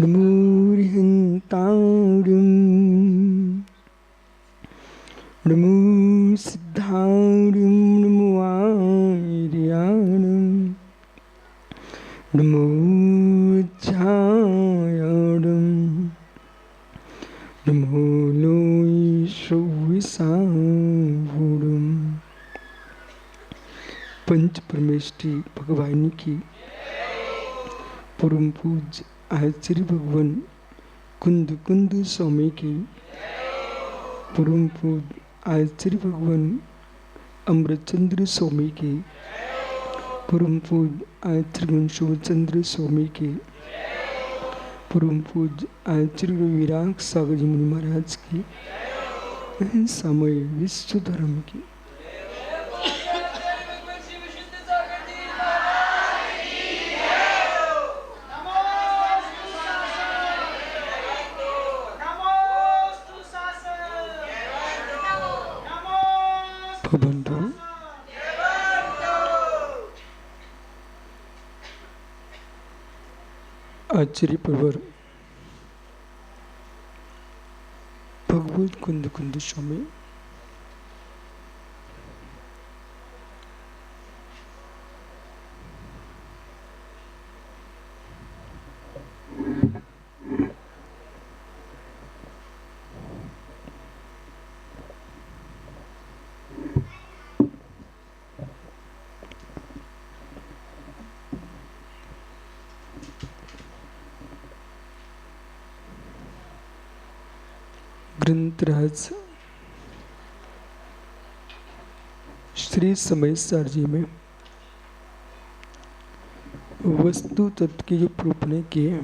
नमोरिहन्तारं नमो सिद्धारं नमो आर्याणं नमो छायाणं नमो लोईश्वरसावुडं। पंच परमेष्ठी भगवान की परम पूज्य आचार्य भगवान कुंद कुंद स्वामी की परम पूज्य आचार्य भगवान अमृतचंद्र स्वामी की परम पूज्य आचार्य शिवचंद्र स्वामी की परम पूज्य आचार्य विराग सागर जी मुनि महाराज की समय विश्व धर्म की बंधु आचार्य प्रवर भगवत कुंद कुंद स्वामी ग्रंथराज श्री समय सार जी में वस्तु तत्व की जो प्रूपने की है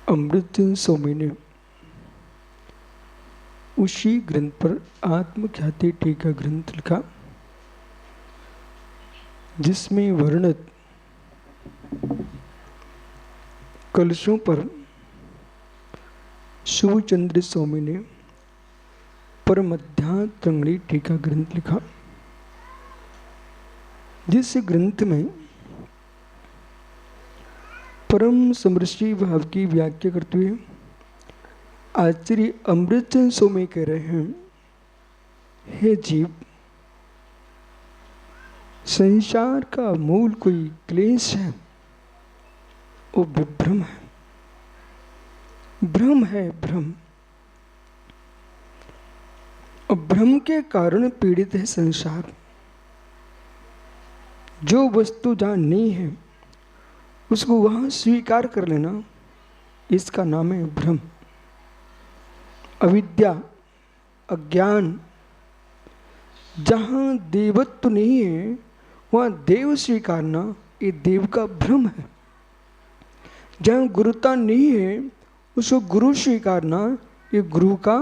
अमृतचंद्र स्वामी ने उसी ग्रंथ पर आत्मख्याति टीका ग्रंथ लिखा, जिसमें वर्णित कलशों पर शिवचंद्र स्वामी ने परमध्यात्मंगली टीका ग्रंथ लिखा, जिस ग्रंथ में परम समृद्धि भाव की व्याख्या करते हुए आचार्य अमृतचंद्र स्वामी कह रहे हैं, हे जीव, संसार का मूल कोई क्लेश है, वो विभ्रम है, भ्रम है भ्रम। और भ्रम के कारण पीड़ित है संसार। जो वस्तु जहाँ नहीं है उसको वहाँ स्वीकार कर लेना, इसका नाम है भ्रम। अविद्या, अज्ञान। जहाँ देवत्व नहीं है वहाँ देव स्वीकारना, ये देव का भ्रम है। जहाँ गुरुता नहीं है उसको गुरु स्वीकारना, ये गुरु का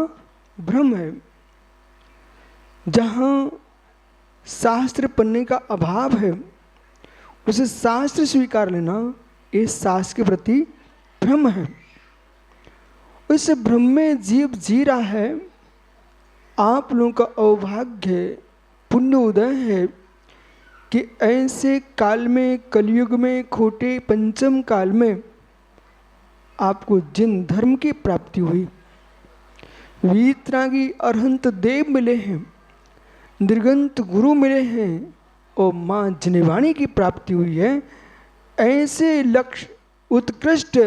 भ्रम है। जहाँ शास्त्र पढ़ने का अभाव है उसे शास्त्र स्वीकार लेना, ये शास्त्र के प्रति भ्रम है। इस भ्रम में जीव जी रहा है। आप लोगों का अभाग्य पुण्य उदय है कि ऐसे काल में, कलयुग में, खोटे पंचम काल में आपको जिन धर्म की प्राप्ति हुई, वीतरागी अरहंत देव मिले हैं, निर्गंत गुरु मिले हैं और माँ जिनेवाणी की प्राप्ति हुई है, ऐसे लक्ष्य उत्कृष्ट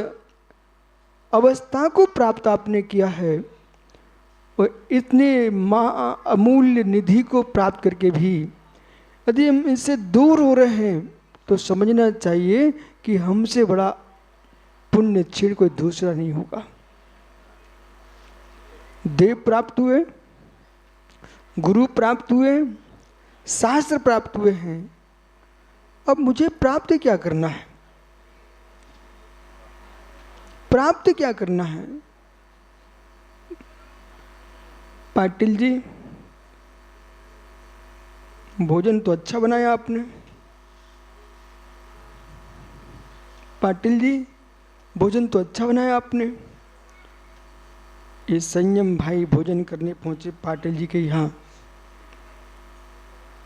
अवस्था को प्राप्त आपने किया है। और इतने माँ अमूल्य निधि को प्राप्त करके भी यदि हम इससे दूर हो रहे हैं तो समझना चाहिए कि हमसे बड़ा पुण्य क्षीण कोई दूसरा नहीं होगा। देव प्राप्त हुए, गुरु प्राप्त हुए, शास्त्र प्राप्त हुए हैं। अब मुझे प्राप्त क्या करना है? प्राप्त क्या करना है? पाटिल जी, भोजन तो अच्छा बनाया आपने। पाटिल जी, भोजन तो अच्छा बनाया आपने। ये संयम भाई भोजन करने पहुंचे पाटिल जी के यहाँ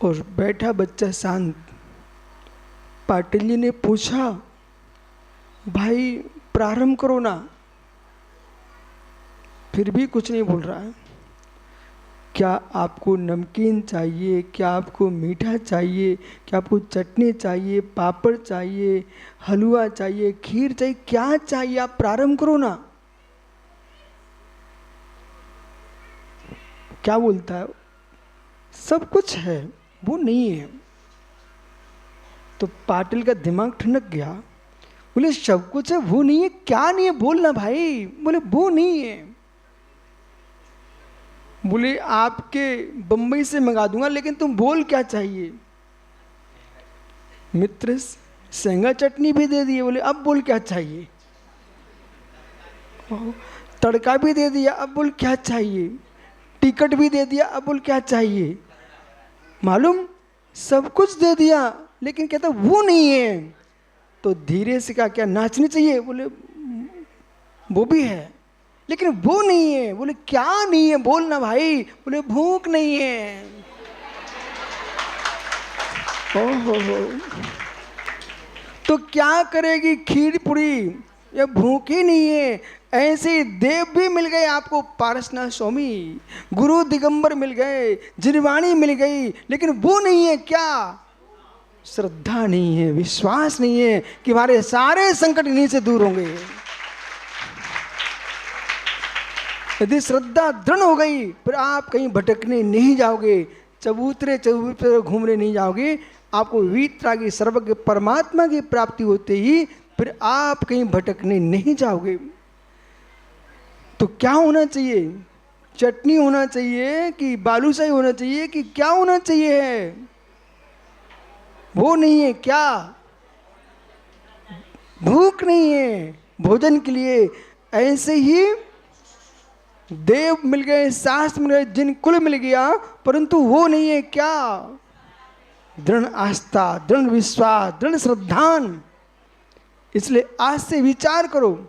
और बैठा बच्चा शांत। पाटिल जी ने पूछा भाई प्रारंभ करो ना, फिर भी कुछ नहीं बोल रहा है। क्या आपको नमकीन चाहिए, क्या आपको मीठा चाहिए, क्या आपको चटनी चाहिए, पापड़ चाहिए, हलवा चाहिए, खीर चाहिए, क्या चाहिए? आप प्रारंभ करो ना। क्या बोलता है? सब कुछ है, वो नहीं है। तो पाटिल का दिमाग ठनक गया। बोले सब कुछ है, वो नहीं है? क्या नहीं है बोलना भाई। बोले वो नहीं है। बोले आपके बम्बई से मंगा दूंगा, लेकिन तुम बोल क्या चाहिए? मित्र सेंगा चटनी भी दे दिए, बोले अब बोल क्या चाहिए? तड़का भी दे दिया, अब बोल क्या चाहिए? टिकट भी दे दिया, अब बोल क्या चाहिए? मालूम सब कुछ दे दिया, लेकिन कहता वो नहीं है। तो धीरे से कहा क्या नाचनी चाहिए? बोले वो भी है, लेकिन वो नहीं है। बोले क्या नहीं है बोलना भाई। बोले भूख नहीं है। हो तो क्या करेगी खीर पूरी? ये भूख ही नहीं है। ऐसे देव भी मिल गए आपको, पारसनाथ स्वामी, गुरु दिगंबर मिल गए, जिनवाणी मिल गई, लेकिन वो नहीं है। क्या? श्रद्धा नहीं है, विश्वास नहीं है कि हमारे सारे संकट इन्हीं से दूर होंगे। यदि श्रद्धा दृढ़ हो गई, फिर आप कहीं भटकने नहीं जाओगे, चबूतरे चबूतरे घूमने नहीं जाओगे। आपको वीतरागी सर्वज्ञ परमात्मा की प्राप्ति होते ही फिर आप कहीं भटकने नहीं जाओगे। तो क्या होना चाहिए? चटनी होना चाहिए कि बालूशाही होना चाहिए कि क्या होना चाहिए? है वो नहीं है। क्या? भूख नहीं है भोजन के लिए। ऐसे ही देव मिल गए, शास्त्र मिल गए, जिन कुल मिल गया, परंतु वो नहीं है। क्या? दृढ़ आस्था, दृढ़ विश्वास, दृढ़ श्रद्धान। इसलिए आज से विचार करो।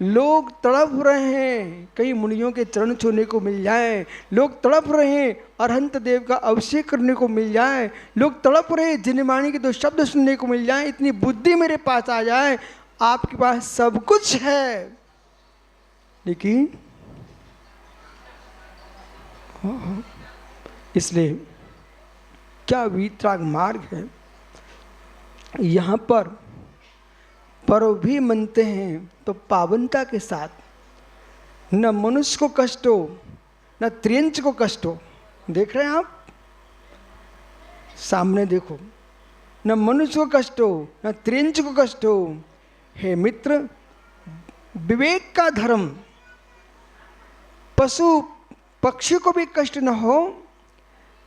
लोग तड़प रहे हैं कई मुनियों के चरण छूने को मिल जाए, लोग तड़प रहे हैं अरहंत देव का अभिषेक करने को मिल जाए, लोग तड़प रहे हैं जिनवाणी के 2 शब्द सुनने को मिल जाए, इतनी बुद्धि मेरे पास आ जाए। आपके पास सब कुछ है, लेकिन इसलिए क्या वीतराग मार्ग है? यहाँ पर पर्व भी मनते हैं तो पावनता के साथ, न मनुष्य को कष्ट हो न त्रियंच को कष्ट हो। देख रहे हैं आप? सामने देखो, न मनुष्य को कष्ट हो न त्रियंच को कष्ट हो। हे मित्र, विवेक का धर्म, पशु पक्षी को भी कष्ट न हो,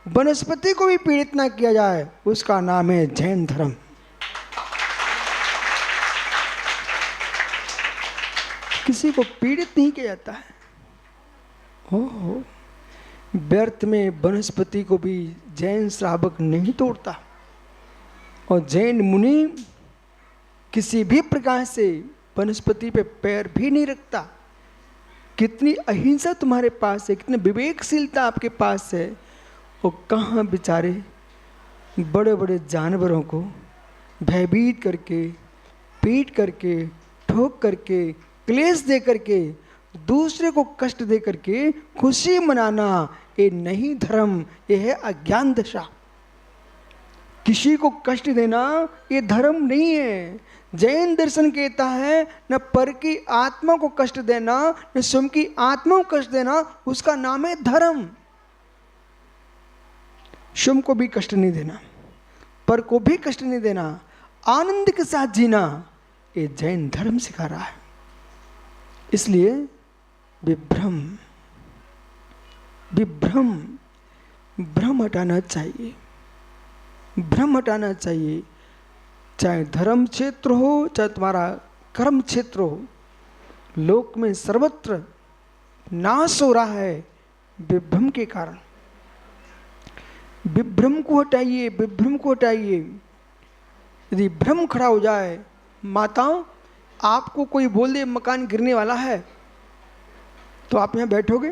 वनस्पति को भी पीड़ित न किया जाए, उसका नाम है जैन धर्म। किसी को पीड़ित नहीं किया जाता है। ओहो, व्यर्थ में वनस्पति को भी जैन श्रावक नहीं तोड़ता, और जैन मुनि किसी भी प्रकार से वनस्पति पे पैर भी नहीं रखता। कितनी अहिंसा तुम्हारे पास है, कितनी विवेकशीलता आपके पास है। और कहाँ बेचारे बड़े बड़े जानवरों को भयभीत करके, पीट करके, ठोक करके, क्लेश दे करके, दूसरे को कष्ट दे करके खुशी मनाना, ये नहीं धर्म, ये है अज्ञान दशा। किसी को कष्ट देना ये धर्म नहीं है। जैन दर्शन कहता है न पर की आत्मा को कष्ट देना, न स्वयं की आत्मा को कष्ट देना, उसका नाम है धर्म। स्वयं को भी कष्ट नहीं देना, पर को भी कष्ट नहीं देना, आनंद के साथ जीना, ये जैन धर्म सिखा रहा है। इसलिए विभ्रम विभ्रम भ्रम हटाना चाहिए, भ्रम हटाना चाहिए। चाहे धर्म क्षेत्र हो, चाहे तुम्हारा कर्म क्षेत्र हो, लोक में सर्वत्र नाश हो रहा है विभ्रम के कारण। विभ्रम को हटाइए, विभ्रम को हटाइए। यदि भ्रम खड़ा हो जाए, माताओं आपको कोई बोल दे मकान गिरने वाला है, तो आप यहाँ बैठोगे?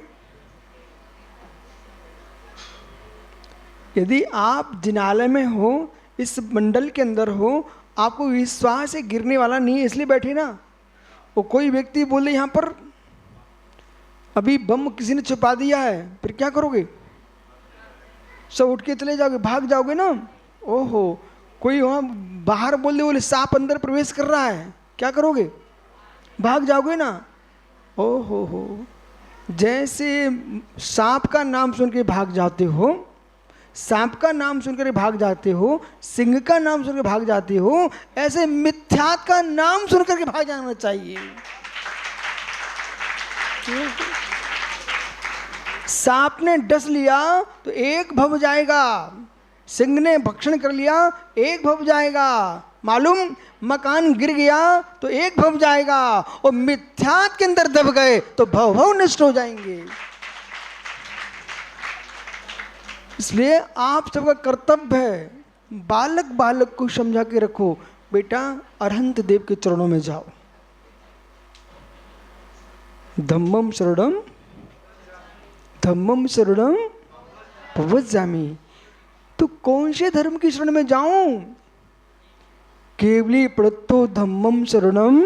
यदि आप जिनालय में हो, इस मंडल के अंदर हो, आपको विश्वास है गिरने वाला नहीं है इसलिए बैठे ना। वो कोई व्यक्ति बोले यहाँ पर अभी बम किसी ने छुपा दिया है, फिर क्या करोगे? सब उठ के चले जाओगे, भाग जाओगे ना। ओहो, कोई वहाँ बाहर बोले सांप अंदर प्रवेश कर रहा है, क्या करोगे? भाग जाओगे ना। ओहो हो, जैसे सांप का नाम सुन के भाग जाते हो, सांप का नाम सुनकर भाग जाते हो, सिंह का नाम सुनकर भाग जाते हो, ऐसे मिथ्यात का नाम सुनकर के भाग जाना चाहिए। सांप ने डस लिया तो एक भव जाएगा, सिंह ने भक्षण कर लिया एक भव जाएगा, मालूम मकान गिर गया तो एक भव जाएगा, और मिथ्यात के अंदर दब गए तो भव भव नष्ट हो जाएंगे। इसलिए आप सबका कर्तव्य है, बालक बालक को समझा के रखो, बेटा अरहंत देव के चरणों में जाओ। धम्मम शरणम पवज्जामि। तो कौन से धर्म की शरण में जाऊं? केवली प्रणतो धम्मम शरणम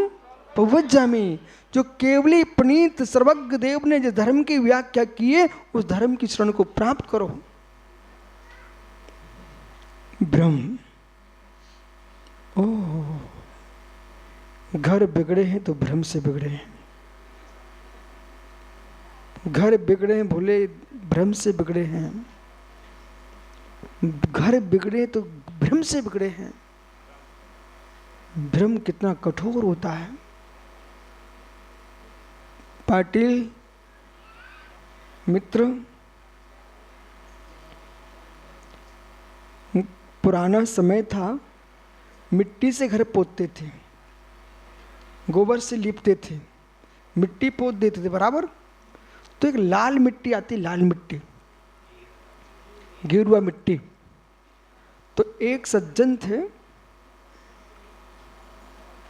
पवज्जामि। जो केवली प्रणीत सर्वज्ञ देव ने जो धर्म की व्याख्या की है, उस धर्म की शरण को प्राप्त करो। ब्रह्म, ओह, घर बिगड़े हैं तो भ्रम से बिगड़े हैं। घर बिगड़े हैं भोले, भ्रम से बिगड़े हैं। घर बिगड़े तो भ्रम से बिगड़े हैं। भ्रम कितना कठोर होता है। पाटिल मित्र, पुराना समय था, मिट्टी से घर पोतते थे, गोबर से लीपते थे, मिट्टी पोत देते थे बराबर। तो एक लाल मिट्टी आती, लाल मिट्टी, गेरुआ मिट्टी। तो एक सज्जन थे,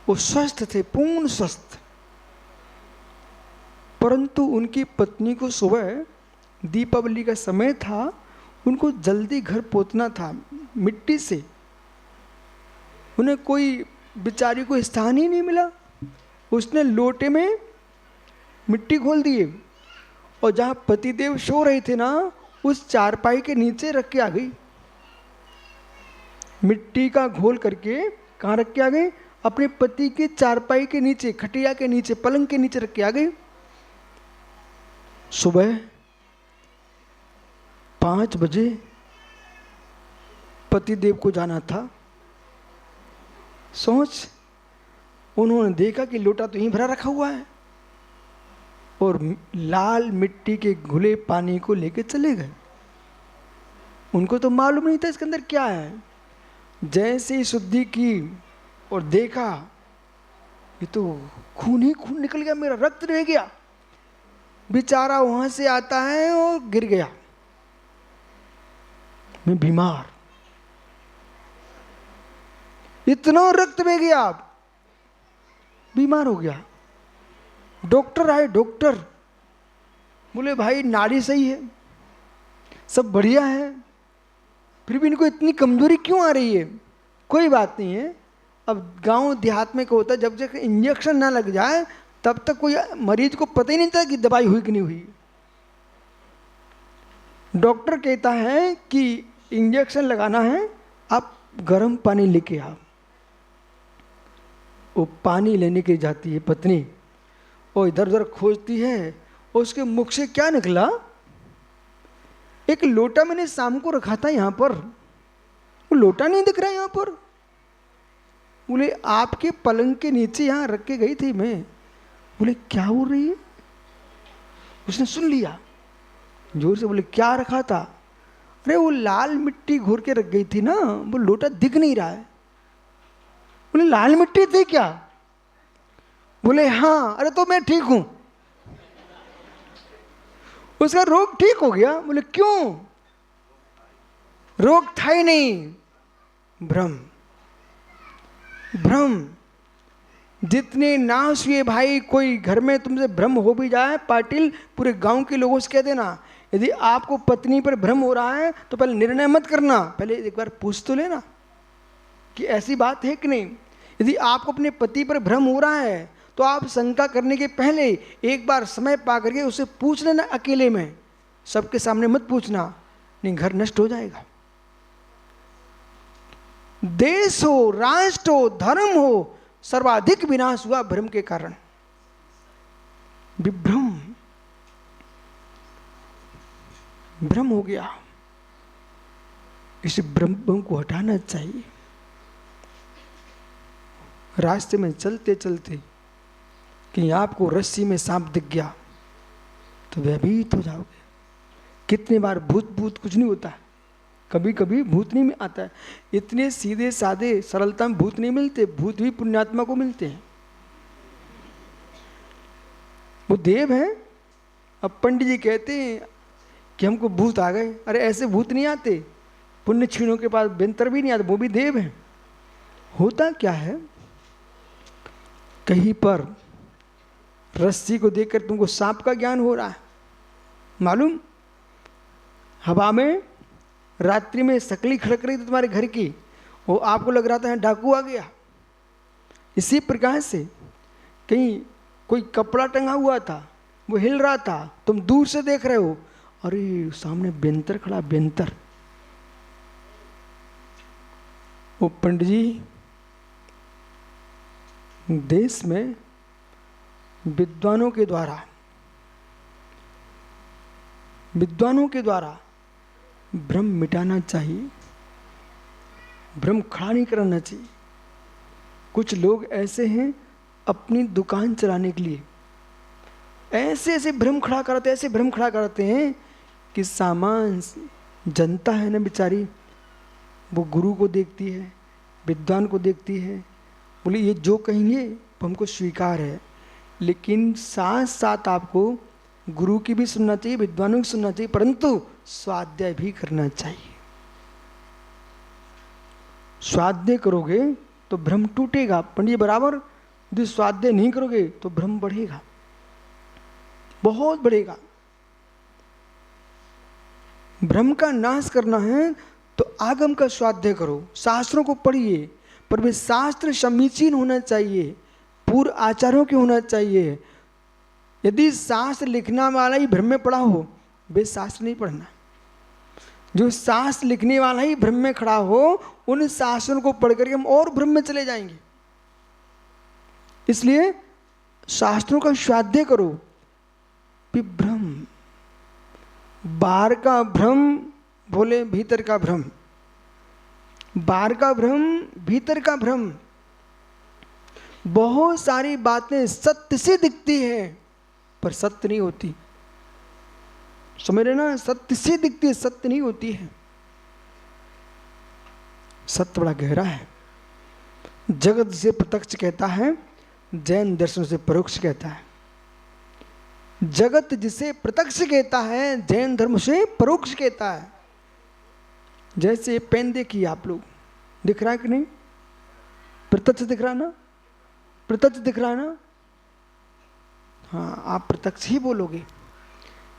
वो स्वस्थ थे, पूर्ण स्वस्थ, परंतु उनकी पत्नी को सुबह दीपावली का समय था, उनको जल्दी घर पोतना था मिट्टी से। उन्हें कोई बेचारी को स्थान ही नहीं मिला। उसने लोटे में मिट्टी घोल दिए और जहाँ पतिदेव सो रहे थे ना, उस चारपाई के नीचे रख के आ गई। मिट्टी का घोल करके कहाँ रख के आ गई? अपने पति के चारपाई के नीचे, खटिया के नीचे, पलंग के नीचे रख के आ गई। सुबह 5 बजे पतिदेव को जाना था। सोच, उन्होंने देखा कि लोटा तो यहीं भरा रखा हुआ है, और लाल मिट्टी के घुले पानी को लेके चले गए। उनको तो मालूम नहीं था इसके अंदर क्या है। जैसे ही शुद्धि की और देखा, ये तो खून ही खून निकल गया, मेरा रक्त रह गया। बेचारा वहां से आता है और गिर गया, मैं बीमार, इतना रक्त बह गया, बीमार हो गया। डॉक्टर आए, डॉक्टर बोले भाई नाड़ी सही है, सब बढ़िया है, फिर भी इनको इतनी कमजोरी क्यों आ रही है? कोई बात नहीं है। अब गांव देहात में क्या होता है, जब तक इंजेक्शन ना लग जाए तब तक कोई मरीज को पता ही नहीं था कि दवाई हुई कि नहीं हुई। डॉक्टर कहता है कि इंजेक्शन लगाना है, आप गर्म पानी लेके आओ। वो पानी लेने के जाती है पत्नी, और इधर उधर खोजती है, और उसके मुख से क्या निकला? एक लोटा मैंने शाम को रखा था यहाँ पर, वो लोटा नहीं दिख रहा है यहाँ पर। बोले आपके पलंग के नीचे यहाँ रख के गई थी मैं। बोले क्या हो रही है? उसने सुन लिया, जोर से बोले क्या रखा था? अरे वो लाल मिट्टी घोर के रख गई थी ना, वो लोटा दिख नहीं रहा है। बोले लाल मिट्टी थी क्या? बोले हाँ। अरे तो मैं ठीक हूं, उसका रोग ठीक हो गया। बोले क्यों? रोग था ही नहीं, भ्रम। भ्रम जितने नाश हुए भाई, कोई घर में तुमसे भ्रम हो भी जाए, पाटिल पूरे गांव के लोगों से कह देना, यदि आपको पत्नी पर भ्रम हो रहा है तो पहले निर्णय मत करना, पहले एक बार पूछ तो लेना। कि ऐसी बात है कि नहीं। यदि आपको अपने पति पर भ्रम हो रहा है तो आप शंका करने के पहले एक बार समय पा करके उसे पूछ लेना, अकेले में, सबके सामने मत पूछना, नहीं घर नष्ट हो जाएगा। देश हो, राष्ट्र हो, धर्म हो, सर्वाधिक विनाश हुआ भ्रम के कारण। विभ्रम, भ्रम हो गया, इस भ्रम को हटाना चाहिए। रास्ते में चलते चलते कि आपको रस्सी में सांप दिख गया तो भयभीत हो जाओगे। कितने बार भूत कुछ नहीं होता, कभी कभी भूत नहीं आता है। इतने सीधे साधे सरलता में भूत नहीं मिलते, भूत भी पुण्यात्मा को मिलते हैं। वो देव है। अब पंडित जी कहते हैं कि हमको भूत आ गए, अरे ऐसे भूत नहीं आते, पुण्य क्षीणों के पास बेंतर भी नहीं आते, वो भी देव है। होता क्या है, कहीं पर रस्सी को देखकर तुमको सांप का ज्ञान हो रहा है, मालूम, हवा में रात्रि में सकली खड़क रही थी तुम्हारे घर की, वो आपको लग रहा था डाकू आ गया। इसी प्रकार से कहीं कोई कपड़ा टंगा हुआ था, वो हिल रहा था, तुम दूर से देख रहे हो, अरे सामने बेंतर खड़ा, बेंतर। वो पंडित जी, देश में विद्वानों के द्वारा भ्रम मिटाना चाहिए, भ्रम खड़ा नहीं करना चाहिए। कुछ लोग ऐसे हैं अपनी दुकान चलाने के लिए ऐसे भ्रम खड़ा करते हैं कि सामान, जनता है ना बेचारी, वो गुरु को देखती है, विद्वान को देखती है, बोले ये जो कहेंगे वो हमको स्वीकार है। लेकिन साथ साथ आपको गुरु की भी सुनना चाहिए, विद्वानों की सुनना चाहिए, परंतु स्वाध्याय भी करना चाहिए। स्वाध्याय करोगे तो भ्रम टूटेगा, पंडित बराबर। यदि स्वाध्याय नहीं करोगे तो भ्रम बढ़ेगा, बहुत बढ़ेगा। भ्रम का नाश करना है तो आगम का स्वाध्याय करो, शास्त्रों को पढ़िए, पर वे शास्त्र समीचीन होना चाहिए, पूर्व आचार्यों के होना चाहिए। यदि शास्त्र लिखना वाला ही भ्रम में पड़ा हो, वे शास्त्र नहीं पढ़ना। जो शास्त्र लिखने वाला ही भ्रम में खड़ा हो, उन शास्त्रों को पढ़ करके हम और भ्रम में चले जाएंगे। इसलिए शास्त्रों का स्वाध्याय करो। विभ्रम, बाहर का भ्रम बोले भीतर का भ्रम, बाहर का भ्रम भीतर का भ्रम। बहुत सारी बातें सत्य से दिखती हैं पर सत्य नहीं होती, समझ रहे ना, सत्य से दिखती है, सत्य नहीं होती है। सत्य बड़ा गहरा है। जगत जिसे प्रत्यक्ष कहता है, जैन दर्शन से परोक्ष कहता है। जगत जिसे प्रत्यक्ष कहता है, जैन धर्म से परोक्ष कहता है। जैसे पेन देखिए आप लोग, दिख रहा है कि नहीं, प्रत्यक्ष दिख रहा ना, प्रत्यक्ष दिख रहा है ना, हाँ आप प्रत्यक्ष ही बोलोगे।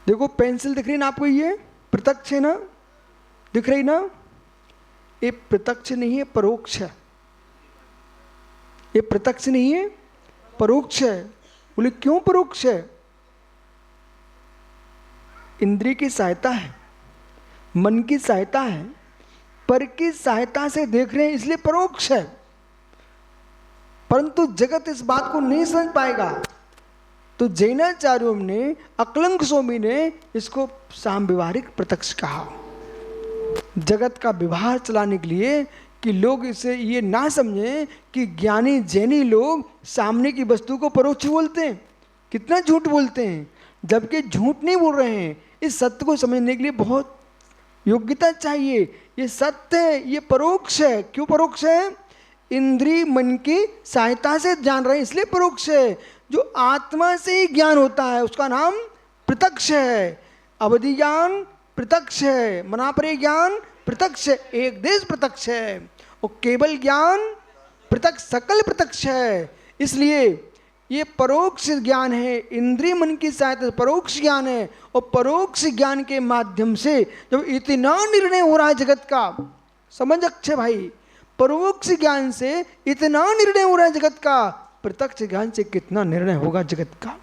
देखो पेंसिल दिख रही ना आपको, ये प्रत्यक्ष है ना, दिख रही ना, ये प्रत्यक्ष नहीं है, परोक्ष है। ये प्रत्यक्ष नहीं है, परोक्ष है। बोले क्यों परोक्ष है? इंद्रिय की सहायता है, मन की सहायता है, पर की सहायता से देख रहे हैं, इसलिए परोक्ष है। परंतु जगत इस बात को नहीं समझ पाएगा, तो जैनाचार्यों ने, अकलंक स्वामी ने इसको सामव्यवहारिक प्रत्यक्ष कहा। जगत का व्यवहार चलाने के लिए कि लोग इसे ये ना समझें कि ज्ञानी जैनी लोग सामने की वस्तु को परोक्ष बोलते हैं। कितना झूठ बोलते हैं, जबकि झूठ नहीं बोल रहे हैं। इस सत्य को समझने के लिए बहुत योग्यता चाहिए। ये सत्य है, ये परोक्ष है। क्यों परोक्ष है? इंद्रिय मन की सहायता से जान रहे हैं, इसलिए परोक्ष है। जो आत्मा से ही ज्ञान होता है उसका नाम प्रत्यक्ष है। अवधि ज्ञान प्रत्यक्ष है, मनापरे ज्ञान प्रत्यक्ष है, एक देश प्रत्यक्ष है, और केवल ज्ञान प्रत्यक्ष, सकल प्रत्यक्ष है। इसलिए ये परोक्ष ज्ञान है, इंद्रिय मन की सहायता से परोक्ष ज्ञान है। और परोक्ष ज्ञान के माध्यम से जब इतना निर्णय हो रहा है जगत का, समझ अच्छे भाई, परोक्ष ज्ञान से इतना निर्णय हो रहा है जगत का, प्रत्यक्ष ज्ञान से कितना निर्णय होगा जगत का।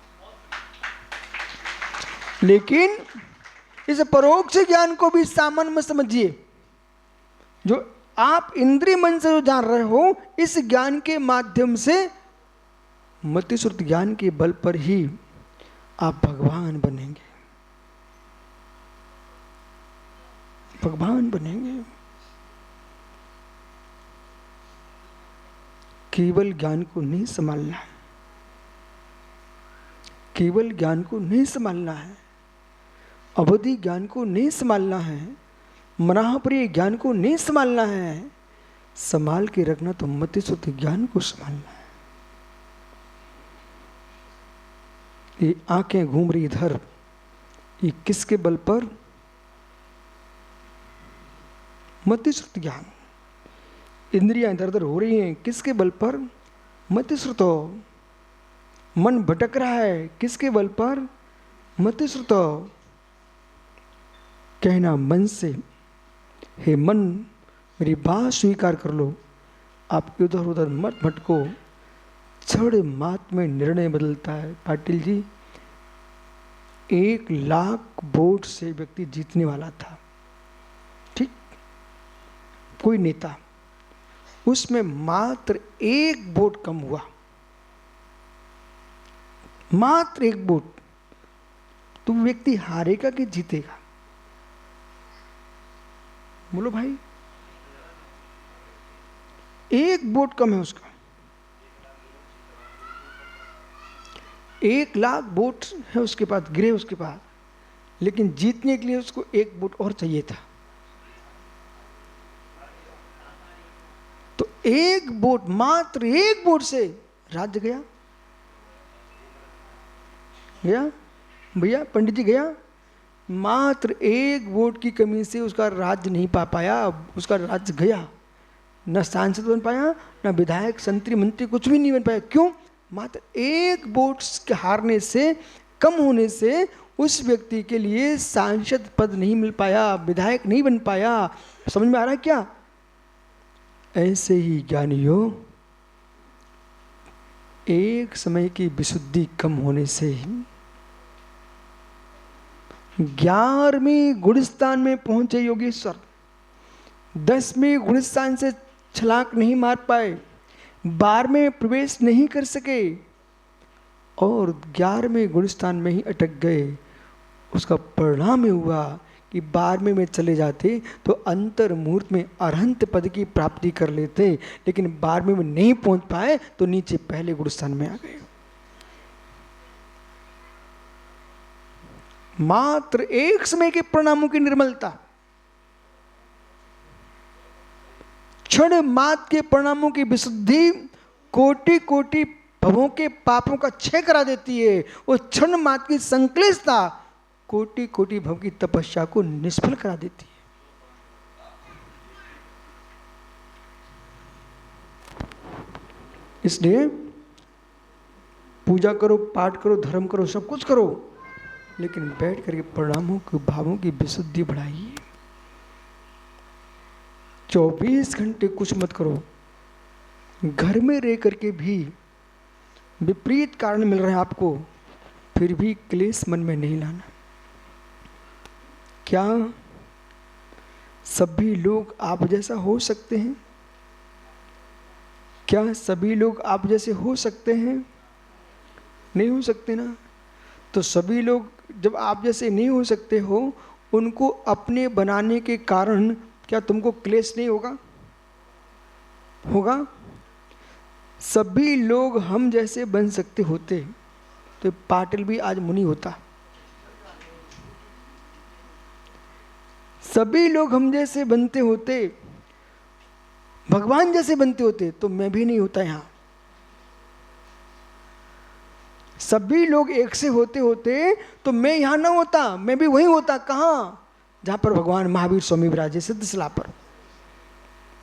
लेकिन इस परोक्ष ज्ञान को भी सामान्य में समझिए। जो आप इंद्रिय मन से जो जान रहे हो, इस ज्ञान के माध्यम से, मति श्रुति ज्ञान के बल पर ही आप भगवान बनेंगे, भगवान बनेंगे। केवल ज्ञान को नहीं संभालना है, केवल ज्ञान को नहीं संभालना है, अवधि ज्ञान को नहीं संभालना है, मनाप्रिय ज्ञान को नहीं संभालना है। संभाल के रखना तो मति श्रुति ज्ञान को संभालना है। ये आंखें घूम रही इधर, ये किसके बल पर? मति श्रुति ज्ञान। इंद्रियां इधर उधर हो रही हैं, किसके बल पर? मति श्रुतो। मन भटक रहा है, किसके बल पर? मति श्रुतो। कहना मन से, हे मन मेरी बात स्वीकार कर लो, आप इधर उधर मत भटको। क्षण मात्र में निर्णय बदलता है। पाटिल जी, 1,00,000 वोट से व्यक्ति जीतने वाला था, ठीक, कोई नेता, उसमें मात्र 1 वोट कम हुआ, मात्र 1 वोट, तो व्यक्ति हारेगा कि जीतेगा? बोलो भाई, 1 वोट कम है उसका। 1,00,000 वोट है उसके पास, गिरे उसके पास, लेकिन जीतने के लिए उसको 1 वोट और चाहिए था। तो 1 वोट, मात्र 1 वोट से राज्य गया। गया भैया, पंडित जी गया। मात्र 1 वोट की कमी से उसका राज्य नहीं पा पाया, उसका राज्य गया। न सांसद बन पाया, न विधायक, संतरी, मंत्री, कुछ भी नहीं बन पाया। क्यों? मात्र 1 वोट के हारने से, कम होने से उस व्यक्ति के लिए सांसद पद नहीं मिल पाया, विधायक नहीं बन पाया। समझ में आ रहा है क्या? ऐसे ही ज्ञानियों, एक समय की विशुद्धि कम होने से ही 11वीं गुणस्थान में पहुंचे योगेश्वर, 10वीं गुणस्थान से छलांग नहीं मार पाए, 12वें में प्रवेश नहीं कर सके और 11वें गुणस्थान में ही अटक गए। उसका परिणाम ये हुआ कि 12वें में चले जाते तो अंतर मुहूर्त में अरहंत पद की प्राप्ति कर लेते, लेकिन 12वें में नहीं पहुंच पाए तो नीचे पहले गुणस्थान में आ गए। मात्र एक समय के परिणामों की निर्मलता, क्षण मात्र के परिणामों की विशुद्धि कोटि कोटि भवों के पापों का क्षय करा देती है। वो क्षण मात्र की संक्लिष्टता कोटि कोटि भव की तपस्या को निष्फल करा देती है। इसलिए पूजा करो, पाठ करो, धर्म करो, सब कुछ करो, लेकिन बैठ करके परिणामों के भावों की विशुद्धि बढ़ाइए। 24 घंटे कुछ मत करो। घर में रह करके भी विपरीत कारण मिल रहे हैं आपको, फिर भी क्लेश मन में नहीं लाना। क्या सभी लोग आप जैसा हो सकते हैं? क्या सभी लोग आप जैसे हो सकते हैं? नहीं हो सकते ना। तो सभी लोग जब आप जैसे नहीं हो सकते हो, उनको अपने बनाने के कारण क्या तुमको क्लेश नहीं होगा? होगा। सभी लोग हम जैसे बन सकते होते तो पाटिल भी आज मुनि होता। सभी लोग हम जैसे बनते होते, भगवान जैसे बनते होते, तो मैं भी नहीं होता यहां। सभी लोग एक से होते होते तो मैं यहां ना होता, मैं भी वहीं होता। कहां? जहां पर भगवान महावीर स्वामी विराजे सिद्धशिला पर।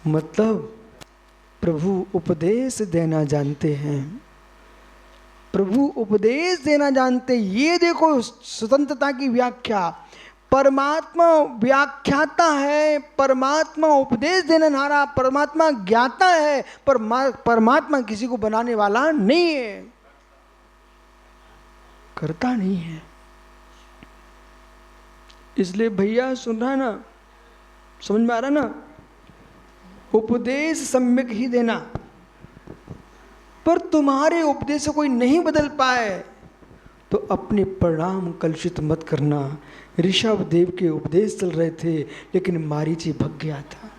मतलब प्रभु उपदेश देना जानते हैं, प्रभु उपदेश देना जानते। ये देखो स्वतंत्रता की व्याख्या। परमात्मा व्याख्याता है, परमात्मा उपदेश देने वाला, परमात्मा ज्ञाता है, पर परमात्मा किसी को बनाने वाला नहीं है, करता नहीं है। इसलिए भैया सुन रहा है ना, समझ में आ रहा ना, उपदेश सम्यक ही देना, पर तुम्हारे उपदेश से कोई नहीं बदल पाए तो अपने परिणाम कलुषित मत करना। ऋषभ देव के उपदेश चल रहे थे लेकिन मारीची भग गया था।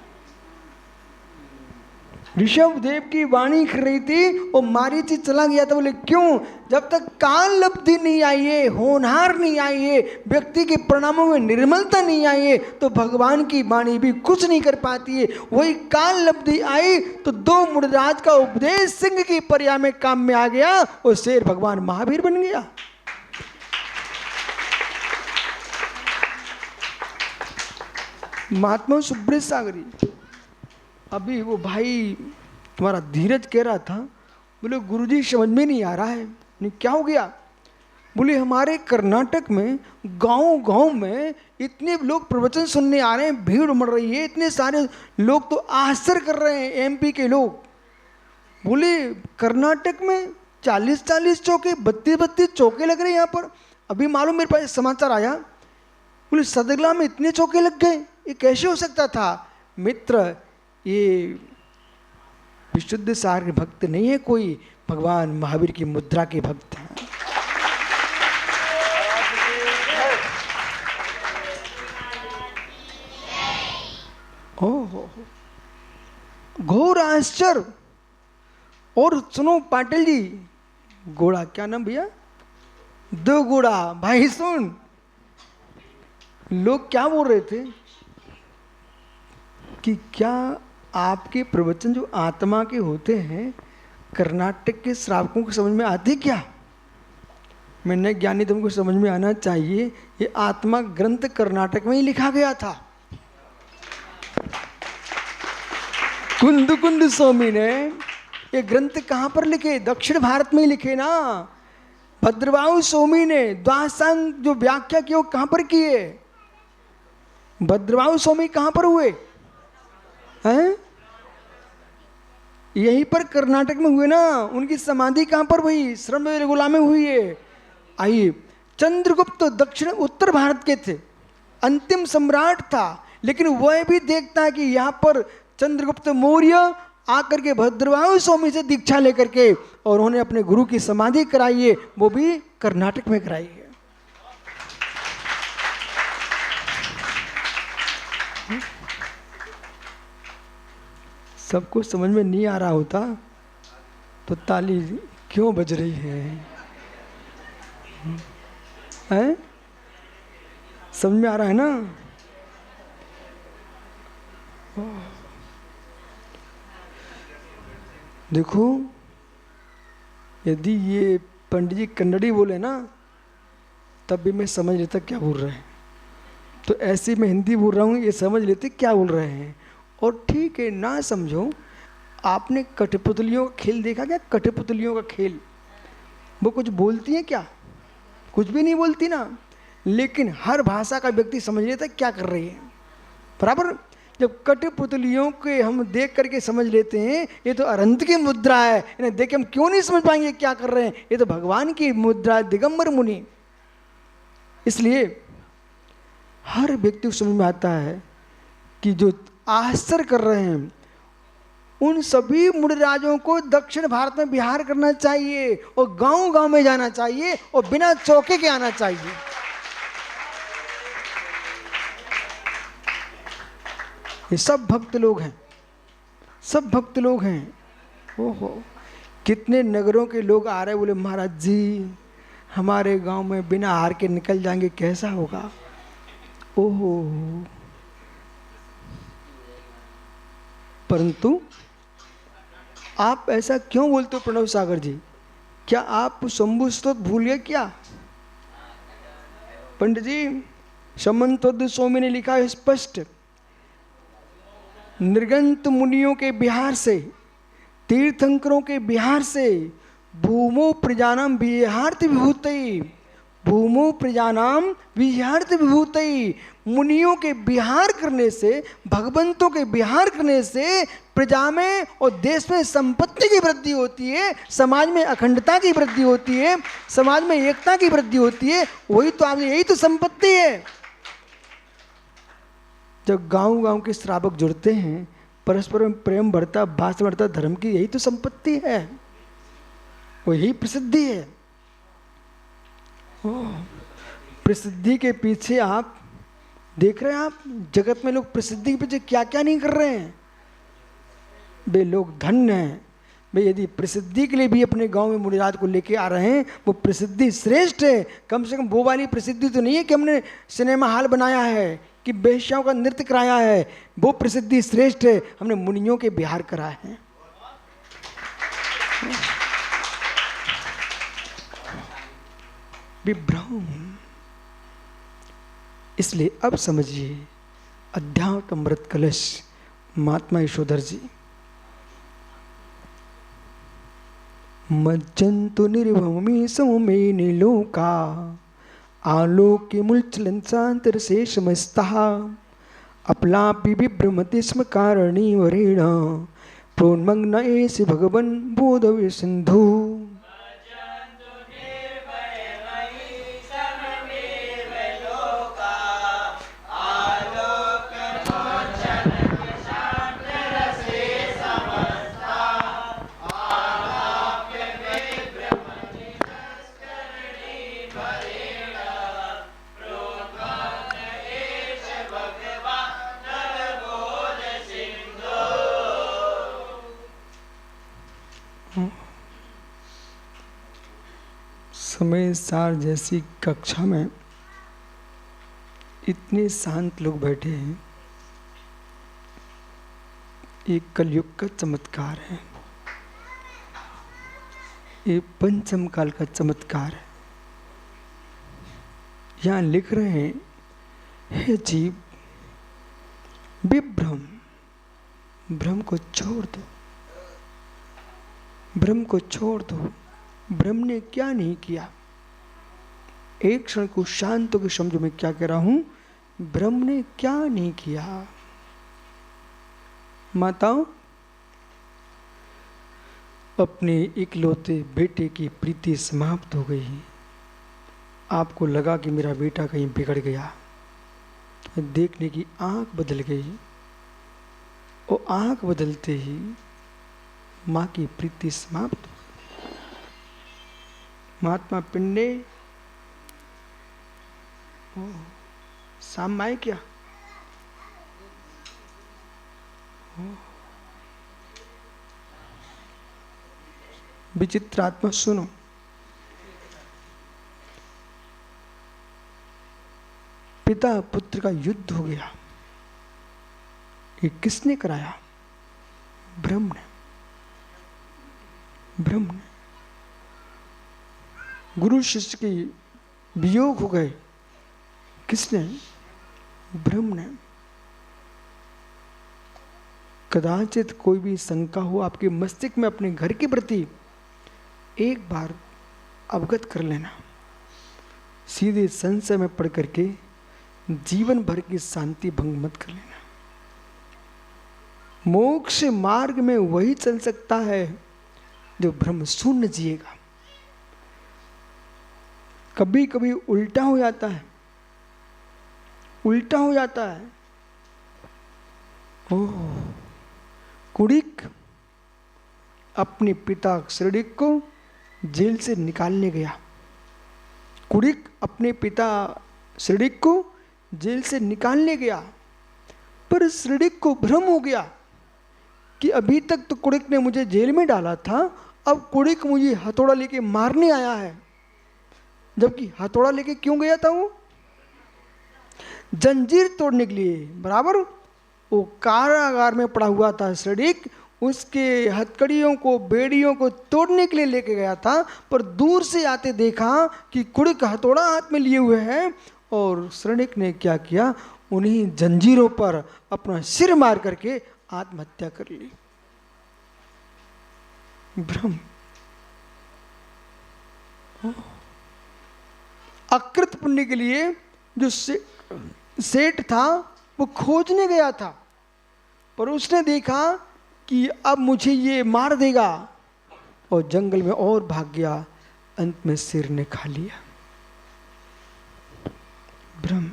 ऋषभ देव की वाणी कर रही थी और मारीची चला गया था। बोले क्यों? जब तक काल लब्धि नहीं आई है, होनहार नहीं आई है, व्यक्ति के परिणामों में निर्मलता नहीं आई है, तो भगवान की वाणी भी कुछ नहीं कर पाती है। वही काल लब्धि आई तो दो मुनिराज का उपदेश सिंह की पर्याय में काम में आ गया और शेर भगवान महावीर बन गया। महात्मा सुब्रत सागरी, अभी वो भाई तुम्हारा धीरज कह रहा था, बोले गुरुजी समझ में नहीं आ रहा है। नहीं, क्या हो गया? बोले हमारे कर्नाटक में गांव गांव में इतने लोग प्रवचन सुनने आ रहे हैं, भीड़ उमड़ रही है, इतने सारे लोग तो आश्चर्य कर रहे हैं एमपी के लोग। बोले कर्नाटक में 40-40 चौके, 32-32 चौके लग रहे हैं यहाँ पर। अभी मालूम मेरे पास समाचार आया, बोले सदगला में इतने चौके लग गए, ये कैसे हो सकता था? मित्र, ये विशुद्ध सार के भक्त नहीं है कोई, भगवान महावीर की मुद्रा के भक्त हैं। ओहो, घोर आश्चर्य। और सुनो पाटिल जी, घोड़ा क्या नाम भैया? दो घोड़ा भाई, सुन लोग क्या बोल रहे थे कि क्या आपके प्रवचन जो आत्मा के होते हैं कर्नाटक के श्रावकों को समझ में आते क्या? मैंने ज्ञानी तुमको समझ में आना चाहिए, ये आत्मा ग्रंथ कर्नाटक में ही लिखा गया था। कुंद कुंद स्वामी ने ये ग्रंथ कहाँ पर लिखे? दक्षिण भारत में ही लिखे ना। भद्रबाहु स्वामी ने द्वादशांग जो व्याख्या की वो कहाँ पर किए? भद्रबाहु स्वामी कहाँ पर हुए हैं? यहीं पर कर्नाटक में हुए ना। उनकी समाधि कहाँ पर हुई? श्रवणबेलगोला में हुई है। आइए, चंद्रगुप्त दक्षिण उत्तर भारत के थे, अंतिम सम्राट था, लेकिन वह भी देखता है कि यहाँ पर चंद्रगुप्त मौर्य आकर के भद्रबाहु स्वामी से दीक्षा लेकर के और उन्होंने अपने गुरु की समाधि कराई है, वो भी कर्नाटक में कराई है। सबको समझ में नहीं आ रहा होता तो ताली क्यों बज रही है? हैं? समझ में आ रहा है ना? देखो, यदि ये पंडित जी कन्नड़ी बोले ना तब भी मैं समझ लेता क्या बोल रहे हैं, तो ऐसे मैं हिंदी बोल रहा हूँ, ये समझ लेते क्या बोल रहे हैं। और ठीक है, ना समझो। आपने कठपुतलियों का खेल देखा क्या? कठपुतलियों का खेल, वो कुछ बोलती हैं क्या? कुछ भी नहीं बोलती ना, लेकिन हर भाषा का व्यक्ति समझ लेता है क्या कर रही है। बराबर, जब कठपुतलियों के हम देख करके समझ लेते हैं ये तो अनंत की मुद्रा है, इन्हें देख के हम क्यों नहीं समझ पाएंगे क्या कर रहे हैं? ये तो भगवान की मुद्रा, दिगंबर मुनि। इसलिए हर व्यक्ति को समझ में आता है कि जो आश्चर्य कर रहे हैं उन सभी मुनिराजों को दक्षिण भारत में विहार करना चाहिए और गांव गांव में जाना चाहिए और बिना चौके के आना चाहिए। ये सब भक्त लोग हैं, सब भक्त लोग हैं। ओहो, कितने नगरों के लोग आ रहे, बोले महाराज जी हमारे गांव में बिना हार के निकल जाएंगे, कैसा होगा? ओहो, परंतु आप ऐसा क्यों बोलते हो प्रणव सागर जी? क्या आप शंभु स्तोत्र भूल गए क्या? पंडित जी, समन्त स्वामी ने लिखा है स्पष्ट, निर्गंत मुनियों के बिहार से, तीर्थंकरों के बिहार से, भूमो प्रजानम विहार्थ विभूति, भूमो प्रजानाम विहार्थ विभूतई। मुनियों के विहार करने से, भगवंतों के विहार करने से प्रजा में और देश में संपत्ति की वृद्धि होती है, समाज में अखंडता की वृद्धि होती है, समाज में एकता की वृद्धि होती है। वही तो आप, यही तो संपत्ति है। जब गांव गांव के श्रावक जुड़ते हैं, परस्पर में प्रेम बढ़ता, भाषा बढ़ता, धर्म की यही तो संपत्ति है, वही प्रसिद्धि है। प्रसिद्धि के पीछे आप देख रहे हैं, आप जगत में लोग प्रसिद्धि के पीछे क्या क्या नहीं कर रहे हैं। वे लोग धन्य हैं भाई, यदि प्रसिद्धि के लिए भी अपने गांव में मुनिराज को लेके आ रहे हैं, वो प्रसिद्धि श्रेष्ठ है। कम से कम वो वाली प्रसिद्धि तो नहीं है कि हमने सिनेमा हॉल बनाया है, कि बेश्याओं का नृत्य कराया है। वो प्रसिद्धि श्रेष्ठ है, हमने मुनियों के विहार कराए हैं। विभ्रम। इसलिए अब समझिए, अध्यात्म अमृत कलश महात्मा यशोधर जी। मज्जंतु निर्भूमि सौमे नीलोका आलोक्य मूलचलन सांतर से समस्तः अपलापि विभ्रमति स्म कारणी वरेण प्रोन्मग्न एष भगवन् बोधव्य सिंधु। समय सार जैसी कक्षा में इतने शांत लोग बैठे हैं, ये कलयुग का चमत्कार है, ये पंचम काल का चमत्कार है। यहाँ लिख रहे हैं, हे जीव, विभ्रम, भ्रम को छोड़ दो, भ्रम को छोड़ दो। भ्रम ने क्या नहीं किया, एक क्षण को शांत होकर समझो मैं क्या कह रहा हूं। भ्रम ने क्या नहीं किया। माताओं, अपने इकलौते बेटे की प्रीति समाप्त हो गई। आपको लगा कि मेरा बेटा कहीं बिगड़ गया, देखने की आंख बदल गई, और आंख बदलते ही मां की प्रीति समाप्त हो। महात्मा पिंडे शाम आए क्या? विचित्र आत्मा सुनो, पिता पुत्र का युद्ध हो गया। ये किसने कराया? ब्रह्म ने। ब्रह्म ने। गुरु शिष्य की वियोग हो गए, किसने? ब्रह्म ने। कदाचित कोई भी शंका हो आपके मस्तिष्क में अपने घर के प्रति, एक बार अवगत कर लेना। सीधे संशय में पढ़ करके जीवन भर की शांति भंग मत कर लेना। मोक्ष मार्ग में वही चल सकता है जो ब्रह्म शून्य जिएगा। कभी कभी उल्टा हो जाता है, उल्टा हो जाता है। ओह, कुड़िक अपने पिता श्रीडिक को जेल से निकालने गया। कुड़िक अपने पिता श्रीडिक को जेल से निकालने गया, पर श्रीडिक को भ्रम हो गया कि अभी तक तो कुड़िक ने मुझे जेल में डाला था, अब कुड़िक मुझे हथौड़ा लेके मारने आया है। जबकि हथौड़ा लेके क्यों गया था? वो जंजीर तोड़ने के लिए। बराबर वो कारागार में पड़ा हुआ था श्रीडिक, उसके हथकड़ियों को, बेड़ियों को तोड़ने के लिए लेके गया था। पर दूर से आते देखा कि कुड़िक हथौड़ा हाथ में लिए हुए है, और श्रीडिक ने क्या किया, उन्हीं जंजीरों पर अपना सिर मार करके आत्महत्या कर ली। भ्रम। अकृत पुण्य के लिए जो सेठ था वो खोजने गया था, पर उसने देखा कि अब मुझे ये मार देगा और जंगल में और भाग गया। अंत में सिर ने खा लिया। ब्रह्म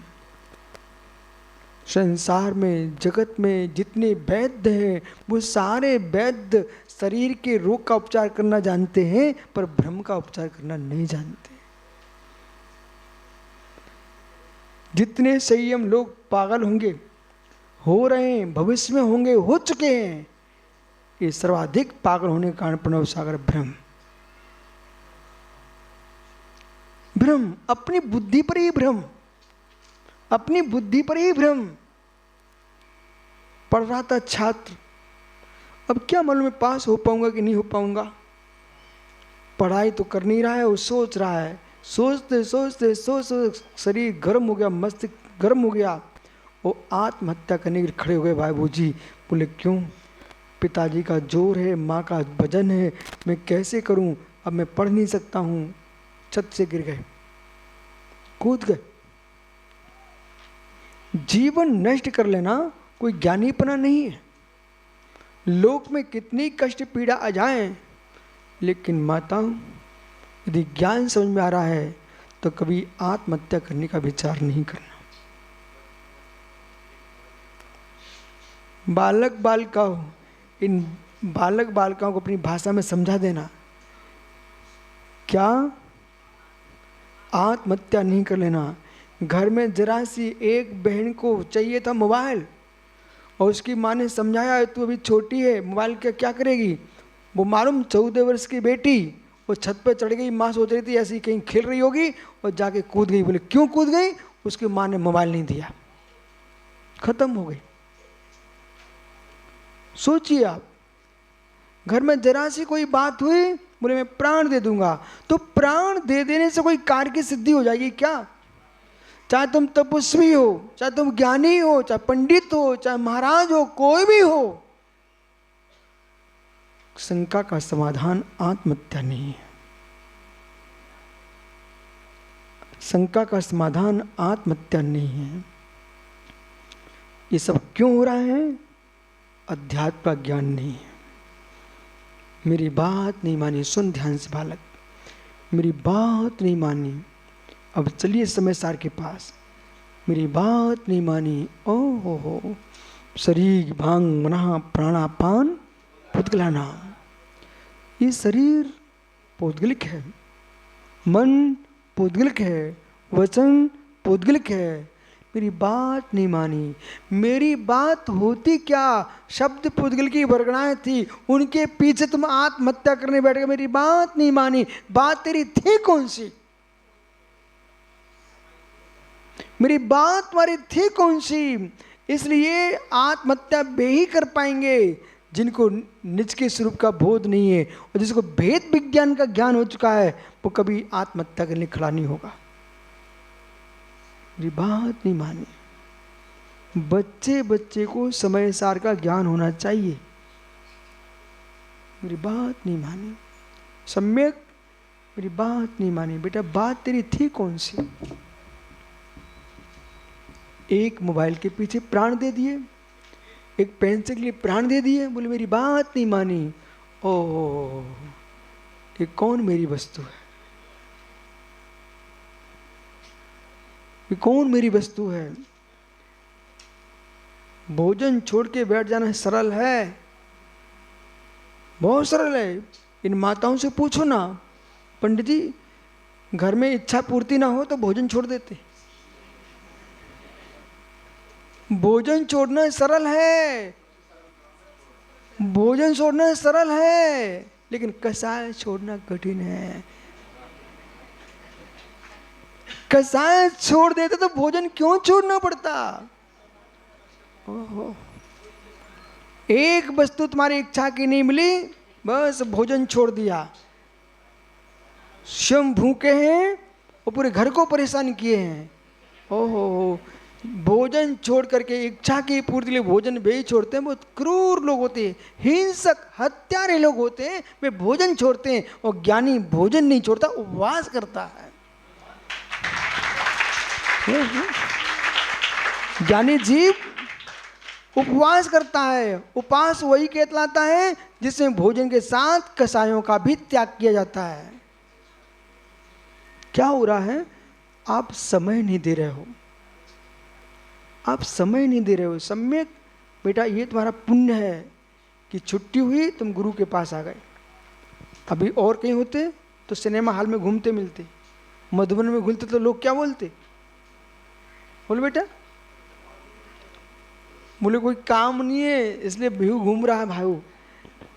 संसार में, जगत में जितने वैद्य हैं वो सारे वैद्य शरीर के रोग का उपचार करना जानते हैं, पर ब्रह्म का उपचार करना नहीं जानते। जितने संयम लोग पागल होंगे, हो रहे हैं, भविष्य में होंगे, हो चुके हैं, ये सर्वाधिक पागल होने के कारण प्रणव सागर ब्रह्म। ब्रह्म अपनी बुद्धि पर ही भ्रम, अपनी बुद्धि पर ही भ्रम। पढ़ रहा था छात्र, अब क्या मालूम मैं पास हो पाऊंगा कि नहीं हो पाऊंगा। पढ़ाई तो कर नहीं रहा है, वो सोच रहा है, सोचते सोचते सोच शरीर गर्म हो गया, मस्तिष्क गर्म हो गया, वो आत्महत्या करने के लिए खड़े हो गए। बाबूजी बोले क्यों? पिताजी का जोर है, माँ का वजन है, मैं कैसे करूं, अब मैं पढ़ नहीं सकता हूं। छत से गिर गए, कूद गए। जीवन नष्ट कर लेना कोई ज्ञानीपना नहीं है। लोक में कितनी कष्ट पीड़ा आ जाए, लेकिन माताओं यदि ज्ञान समझ में आ रहा है तो कभी आत्महत्या करने का विचार नहीं करना। बालक बालिकाओं, इन बालक बालिकाओं को अपनी भाषा में समझा देना, क्या आत्महत्या नहीं कर लेना। घर में जरा सी एक बहन को चाहिए था मोबाइल, और उसकी माँ ने समझाया तू अभी छोटी है, मोबाइल क्या करेगी। वो मालूम 14 वर्ष की बेटी वो छत पे चढ़ गई, माँ सोच रही थी ऐसी कहीं खेल रही होगी, और जाके कूद गई। बोले क्यों कूद गई? उसकी माँ ने मोबाइल नहीं दिया, खत्म हो गई। सोचिए आप, घर में जरा सी कोई बात हुई, बोले मैं प्राण दे दूंगा, तो प्राण दे देने से कोई कार्य की सिद्धि हो जाएगी क्या? चाहे तुम तपस्वी हो, चाहे तुम ज्ञानी हो, चाहे पंडित हो, चाहे महाराज हो, कोई भी हो, शंका का समाधान आत्महत्या नहीं है। शंका का समाधान आत्महत्या नहीं है। ये सब क्यों हो रहा है? अध्यात्म का ज्ञान नहीं है। मेरी बात नहीं मानी, सुन ध्यान से बालक, मेरी बात नहीं मानी, अब चलिए समय सार के पास। मेरी बात नहीं मानी, ओ हो शरीर भांग मना प्राणापान पुद्गला नाम। ये शरीर पौद्गलिक है, मन पौद्गलिक है, वचन पौद्गलिक है। मेरी बात नहीं मानी। मेरी बात होती क्या? शब्द पुद्गल की वर्गणाएं थी, उनके पीछे तुम आत्महत्या करने बैठ गए। मेरी बात नहीं मानी। बात तेरी थी कौन सी? मेरी बात तुम्हारी थी कौन सी? इसलिए आत्महत्या वे ही कर पाएंगे जिनको निज के स्वरूप का बोध नहीं है, और जिसको भेद विज्ञान का ज्ञान हो चुका है, वो कभी आत्महत्या के लिए खड़ा नहीं होगा। मेरी बात नहीं मानी। बच्चे बच्चे को समय सार का ज्ञान होना चाहिए। मेरी बात नहीं मानी, सम्यक मेरी बात नहीं मानी। बेटा बात तेरी थी कौन सी? एक मोबाइल के पीछे प्राण दे दिए, एक पेंसिल के लिए प्राण दे दिए, बोले मेरी बात नहीं मानी। ओ ये कौन मेरी वस्तु है? ये कौन मेरी वस्तु है? भोजन छोड़ के बैठ जाना सरल है, बहुत सरल है। इन माताओं से पूछो ना, पंडित जी घर में इच्छा पूर्ति ना हो तो भोजन छोड़ देते। भोजन छोड़ना सरल है, भोजन छोड़ना सरल है, लेकिन कसाय छोड़ना कठिन है। कसाय छोड़ देते तो भोजन क्यों छोड़ना पड़ता? ओहो, एक वस्तु तुम्हारी इच्छा की नहीं मिली, बस भोजन छोड़ दिया। स्वयं भूखे हैं और पूरे घर को परेशान किए हैं। ओहो, भोजन छोड़ करके इच्छा की पूर्ति के लिए भोजन वे ही छोड़ते हैं। बहुत क्रूर लोग होते हैं, हिंसक हत्यारे लोग होते हैं, वे भोजन छोड़ते हैं। और ज्ञानी भोजन नहीं छोड़ता, उपवास करता है। ज्ञानी जीव उपवास करता है। उपवास वही कहलाता है जिसमें भोजन के साथ कषायों का भी त्याग किया जाता है। क्या हो रहा है? आप समय नहीं दे रहे हो, आप समय नहीं दे रहे हो। सम्यक बेटा, ये तुम्हारा पुण्य है कि छुट्टी हुई तुम गुरु के पास आ गए। अभी और कहीं होते तो सिनेमा हॉल में घूमते मिलते, मधुबन में घूमते तो लोग क्या बोलते? बोलो बेटा, बोले कोई काम नहीं है इसलिए व्यू घूम रहा है भाई।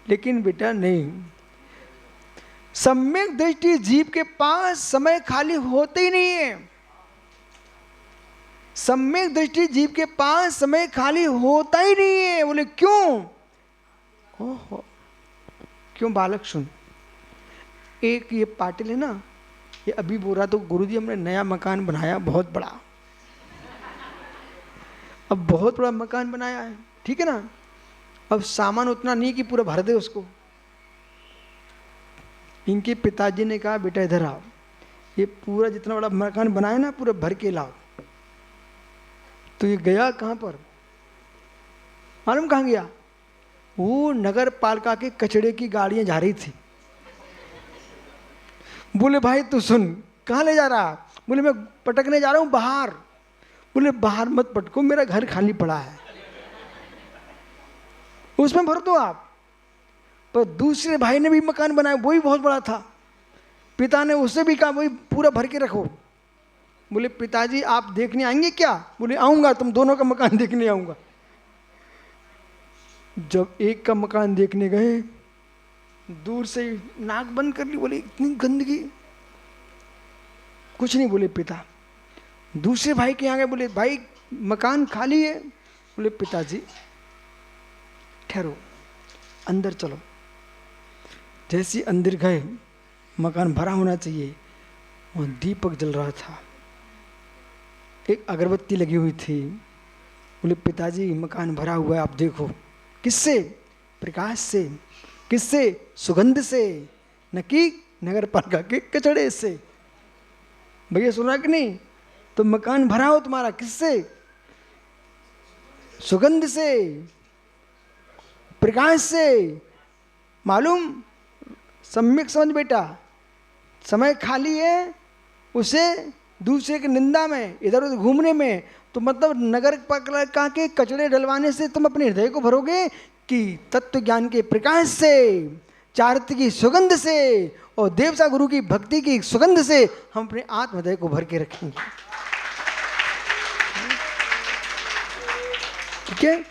लेकिन बेटा नहीं, सम्यक दृष्टि जीव के पास समय खाली होते ही नहीं है। सम्यक दृष्टि जीव के पास समय खाली होता ही नहीं है। बोले क्यों? ओहो, क्यों बालक? सुन, एक ये पाटिल है ना, ये अभी बोल रहा तो गुरुजी हमने नया मकान बनाया बहुत बड़ा, अब बहुत बड़ा मकान बनाया है, ठीक है ना। अब सामान उतना नहीं कि पूरा भर दे उसको। इनके पिताजी ने कहा बेटा इधर आओ, ये पूरा जितना बड़ा मकान बनाया ना पूरा भर के लाओ। तो ये गया कहाँ पर मालूम? कहाँ गया? वो नगर पालिका के कचड़े की गाड़ियां जा रही थी। बोले भाई तू सुन, कहाँ ले जा रहा? बोले मैं पटकने जा रहा हूँ बाहर। बोले बाहर मत पटको, मेरा घर खाली पड़ा है, उसमें भर दो आप। पर दूसरे भाई ने भी मकान बनाया, वो भी बहुत बड़ा था। पिता ने उससे भी कहा वही पूरा भर के रखो। बोले पिताजी आप देखने आएंगे क्या? बोले आऊंगा, तुम दोनों का मकान देखने आऊंगा। जब एक का मकान देखने गए, दूर से नाक बंद कर ली, बोले इतनी गंदगी। कुछ नहीं बोले पिता। दूसरे भाई के यहाँ गए, बोले भाई मकान खाली है। बोले पिताजी ठहरो, अंदर चलो। जैसे अंदर गए, मकान भरा होना चाहिए, वहाँ दीपक जल रहा था, एक अगरबत्ती लगी हुई थी। बोले पिताजी मकान भरा हुआ है, आप देखो। किससे? प्रकाश से। किससे? सुगंध से, न कि नगर पालिका के कचड़े से। भैया सुना कि नहीं? तो मकान भरा हो तुम्हारा किससे? सुगंध से, प्रकाश से। मालूम? सम्यक समझ बेटा, समय खाली है उसे दूसरे की निंदा में, इधर उधर घूमने में, तो मतलब नगर पालिका के कचड़े डलवाने से तुम अपने हृदय को भरोगे कि तत्व ज्ञान के प्रकाश से, चारित्र की सुगंध से और देवता गुरु की भक्ति की सुगंध से हम अपने आत्म हृदय को भर के रखेंगे। ठीक है?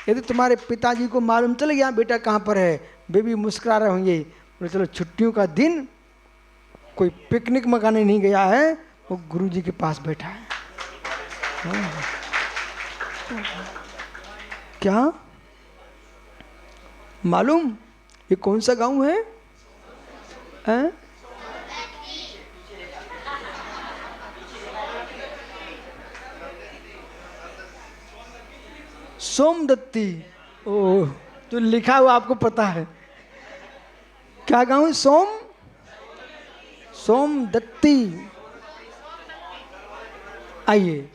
यदि तुम्हारे पिताजी को मालूम चल गया बेटा कहाँ पर है, वे भी मुस्कुरा रहे होंगे। बोले चलो छुट्टियों का दिन, कोई पिकनिक मकाने नहीं गया है, वो गुरुजी के पास बैठा है। क्या मालूम ये कौन सा गांव है? सोमदत्ती। ओह, जो लिखा हुआ आपको पता है। क्या गांव है? सोमदत्ती। आइए,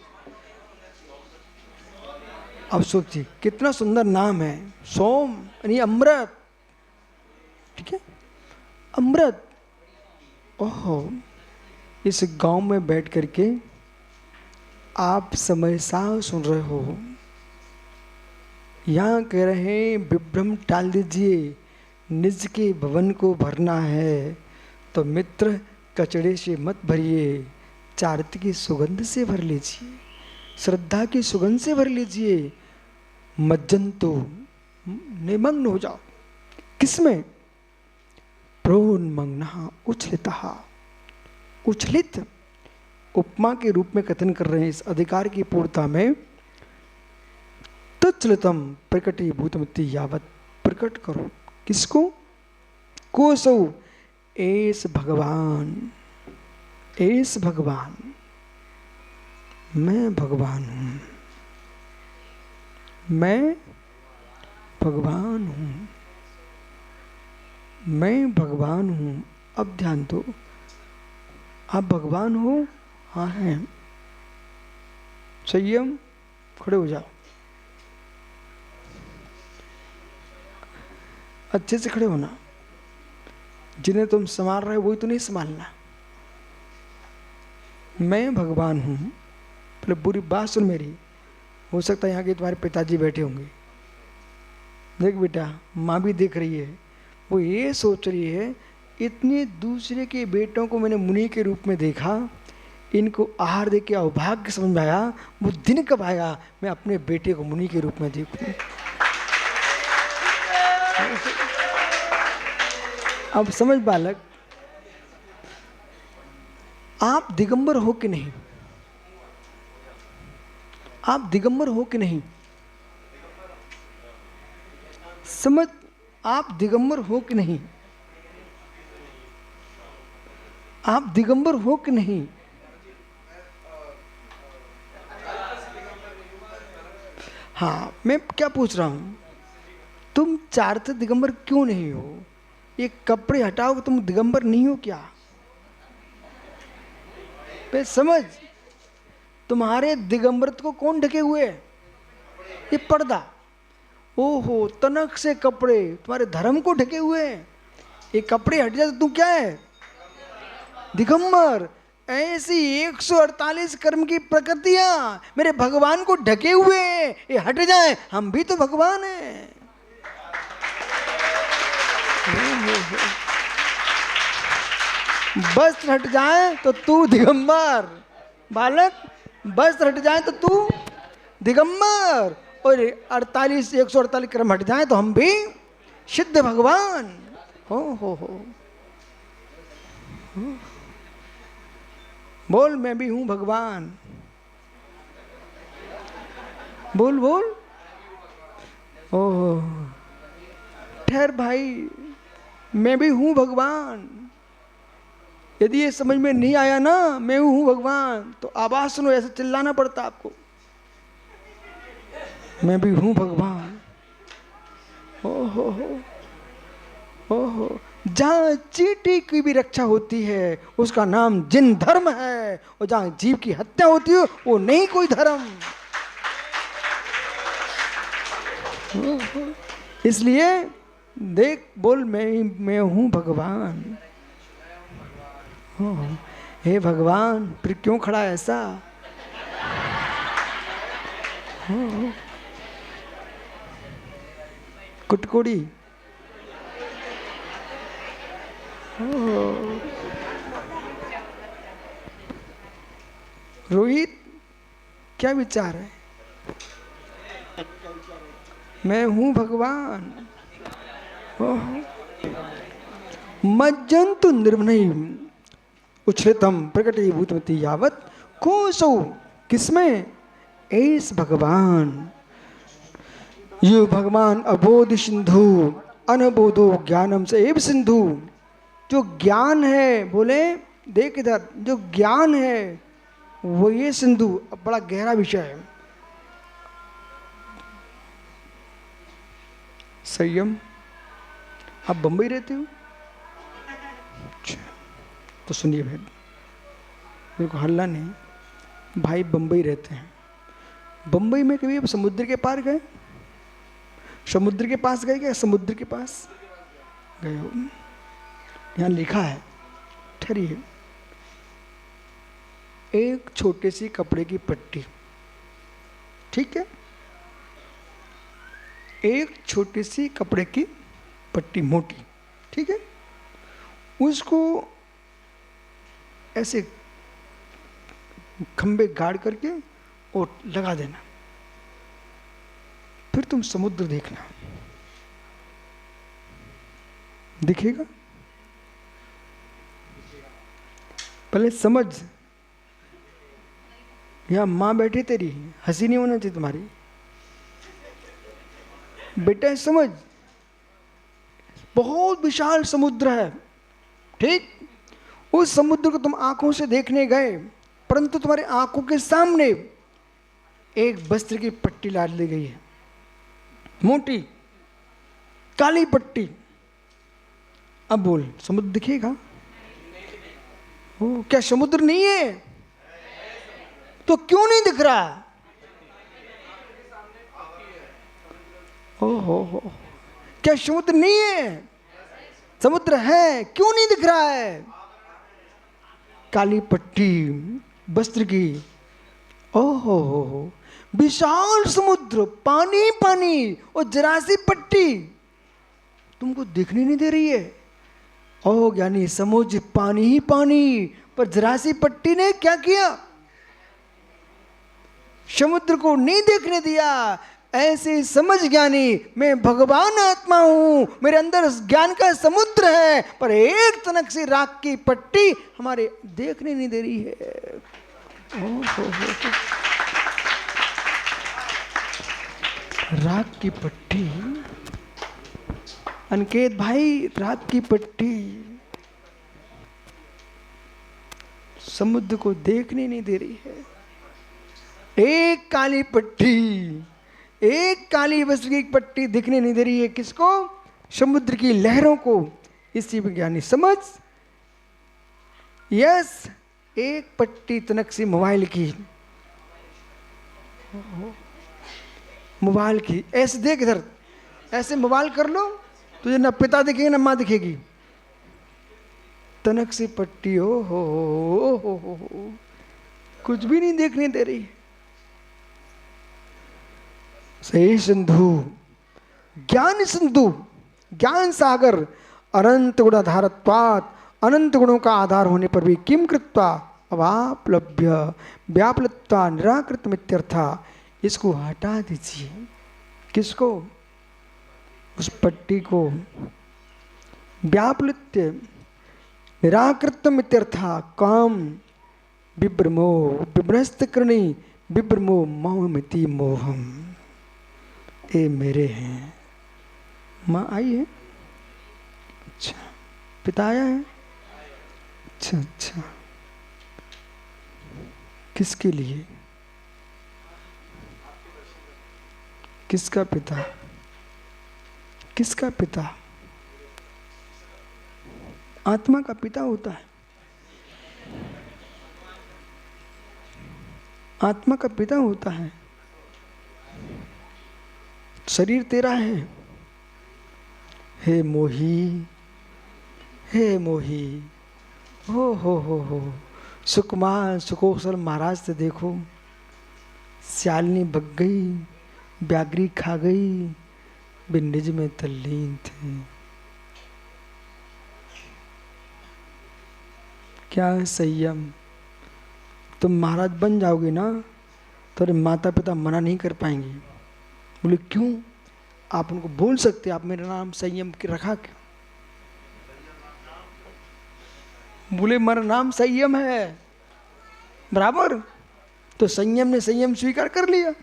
अब सोचिए कितना सुंदर नाम है। सोम यानी अमृत, ठीक है, अमृत। ओहो, इस गांव में बैठ करके आप समय साफ सुन रहे हो। यहाँ कह रहे हैं विभ्रम टाल दीजिए, निज के भवन को भरना है तो मित्र कचड़े से मत भरिए, चारित्र की सुगंध से भर लीजिए, श्रद्धा की सुगंध से भर लीजिए। मज्जंतो, निमग्न हो जाओ। किसमें? प्रोन्मग्नः उच्छलितः। उच्छलित उपमा के रूप में कथन कर रहे हैं इस अधिकार की पूर्णता में। तच्चलितम प्रकटीभूतमिति यावत, प्रकट करो। किसको? कोसौ एस भगवान, एस भगवान, मैं भगवान हूं, मैं भगवान हूं, मैं भगवान हूं। अब ध्यान दो, आप भगवान हो? हाँ हैं। संयम, खड़े हो जाओ, अच्छे से खड़े होना। जिन्हें तुम संभाल रहे हो वही तो नहीं संभालना। मैं भगवान हूं। पहले बुरी बात सुन मेरी। हो सकता है यहाँ के तुम्हारे पिताजी बैठे होंगे। देख बेटा, माँ भी देख रही है, वो ये सोच रही है इतने दूसरे के बेटों को मैंने मुनि के रूप में देखा, इनको आहार दे के अभाग्य समझ में आया, वो दिन कब आएगा मैं अपने बेटे को मुनि के रूप में देखूं। अब समझ बालक, आप दिगंबर हो कि नहीं? आप दिगंबर हो कि नहीं? समझ, आप दिगंबर हो कि नहीं? आप दिगंबर हो कि नहीं? हाँ, मैं क्या पूछ रहा हूं, तुम चारते दिगंबर क्यों नहीं हो? ये कपड़े हटाओ, तुम दिगंबर नहीं हो क्या? पे समझ, तुम्हारे दिगंबरत्व को कौन ढके हुए है? ये पर्दा। ओहो, तनक से कपड़े तुम्हारे धर्म को ढके हुए हैं। ये कपड़े हट जाए तो तू क्या है? दिगंबर। ऐसी 148 कर्म की प्रकृतियां मेरे भगवान को ढके हुए हैं, ये हट जाए, हम भी तो भगवान हैं। वस्त्र हट जाए तो तू दिगंबर बालक, वस्त्र हट जाए तो तू दिगंबर, और 148 कर्म हट जाए तो हम भी सिद्ध भगवान। हो बोल, मैं भी हूं भगवान। बोल बोल। ओह, ठहर भाई, मैं भी हूं भगवान। यदि ये समझ में नहीं आया ना मैं हूं भगवान, तो आवाज सुनो, ऐसे चिल्लाना पड़ता आपको, मैं भी हूं भगवान। ओहो ओहो, जहां चींटी की भी रक्षा होती है उसका नाम जिन धर्म है, और जहां जीव की हत्या होती है वो नहीं कोई धर्म। इसलिए देख, बोल, मैं हूं भगवान। हे भगवान, फिर क्यों खड़ा है ऐसा? कुटकुड़ी। रोहित, क्या विचार है? मैं हूं भगवान। मज्जंतु निर्वनयी उच्छ्रितम प्रकटीभूतमति यावत कोसौ, किसमें? ऐस भगवान। यो भगवान अबोध सिंधु अनबोधो ज्ञानम से एव सिंधु। जो ज्ञान है, बोले देख इधर, जो ज्ञान है वो ये सिंधु। अब बड़ा गहरा विषय है। संयम। आप बंबई रहते हो? तो सुनिए भाई, मेरे को हल्ला नहीं, भाई बंबई रहते हैं। बंबई में कभी आप समुद्र के पार गए? समुद्र के पास गए क्या? समुद्र के पास गए हो? यहाँ लिखा है, ठहरिए, एक छोटे सी कपड़े की पट्टी, ठीक है, एक छोटी सी कपड़े की पट्टी मोटी, ठीक है, उसको ऐसे खंबे गाड़ करके और लगा देना, फिर तुम समुद्र देखना, दिखेगा? पहले समझ, यहां मां बैठी तेरी, हंसी नहीं होना चाहिए तुम्हारी बेटा। समझ, बहुत विशाल समुद्र है, ठीक? उस समुद्र को तुम आंखों से देखने गए, परंतु तुम्हारी आंखों के सामने एक वस्त्र की पट्टी डाल दी गई है, मोटी काली पट्टी। अब बोल, समुद्र दिखेगा? ओ, क्या समुद्र नहीं है? तो क्यों नहीं दिख रहा? हो, क्या समुद्र नहीं है? समुद्र है, क्यों नहीं दिख रहा है? काली पट्टी वस्त्र की, ओहो हो, विशाल समुद्र, पानी पानी, और जरा सी पट्टी तुमको दिखने नहीं दे रही है। ओ ज्ञानी, समुद्र पानी ही पानी, पर जरा सी पट्टी ने क्या किया? समुद्र को नहीं देखने दिया। ऐसे समझ ज्ञानी, मैं भगवान आत्मा हूं, मेरे अंदर ज्ञान का समुद्र है, पर एक तनक सी राख की पट्टी हमारे देखने नहीं दे रही है। हो। राख की पट्टी, अनिकेत भाई, राख की पट्टी समुद्र को देखने नहीं दे रही है। एक काली पट्टी, एक काली वस्त्र की पट्टी दिखने नहीं दे रही है। किसको? समुद्र की लहरों को। इसी विज्ञानी समझ। यस, एक पट्टी तनक सी मोबाइल की, मोबाइल की, ऐसे देख इधर, ऐसे मोबाइल कर लो, तुझे ना पिता दिखेगी ना माँ दिखेगी। तनक सी पट्टी, हो, कुछ भी नहीं देखने दे रही। सही सिंधु, ज्ञान सिंधु, ज्ञान सागर, अनंत गुणाधारत्वात्, अनंत गुणों का आधार होने पर भी किम कृत्वा अवाप्लभ्य व्याप्लत्वा निराकृत मित्यर्था। इसको हटा दीजिए। किसको? उस पट्टी को। व्याप्लत्य निराकृत मित्यर्था, काम विभ्रमो विभ्रस्त करणी विभ्रमो मोहमिति मोहम। ये मेरे हैं। माँ आई है? अच्छा, पिता आया है? अच्छा, किसके लिए? किसका पिता? किसका पिता? आत्मा का पिता होता है। आत्मा का पिता होता है। शरीर तेरा है। हे मोही, हे मोही, हो। सुकुमार सुकोसल महाराज से देखो, श्यालनी भग गई, व्याघ्री खा गई, बिन्निज में तल्लीन थे। क्या संयम! तुम महाराज बन जाओगे ना, तो माता पिता मना नहीं कर पाएंगे। बोले क्यों? आप उनको बोल सकते, आप मेरा नाम संयम रखा क्यों? बोले मेरा नाम संयम है, बराबर। तो संयम ने संयम स्वीकार कर लिया।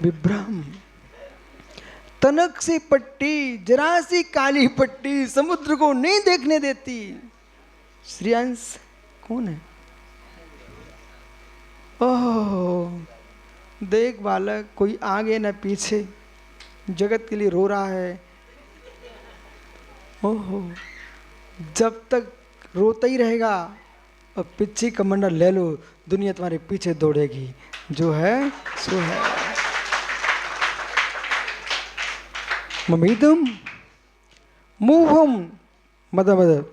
विभ्रम, तनक सी पट्टी, जरा सी काली पट्टी समुद्र को नहीं देखने देती। श्रेयांश कौन है? ओह, देख बालक, कोई आगे न पीछे, जगत के लिए रो रहा है। ओहो, जब तक रोता ही रहेगा और पीछे कमंडल ले लो, दुनिया तुम्हारे पीछे दौड़ेगी। जो है सो है। ममिदम मोहम मद मद।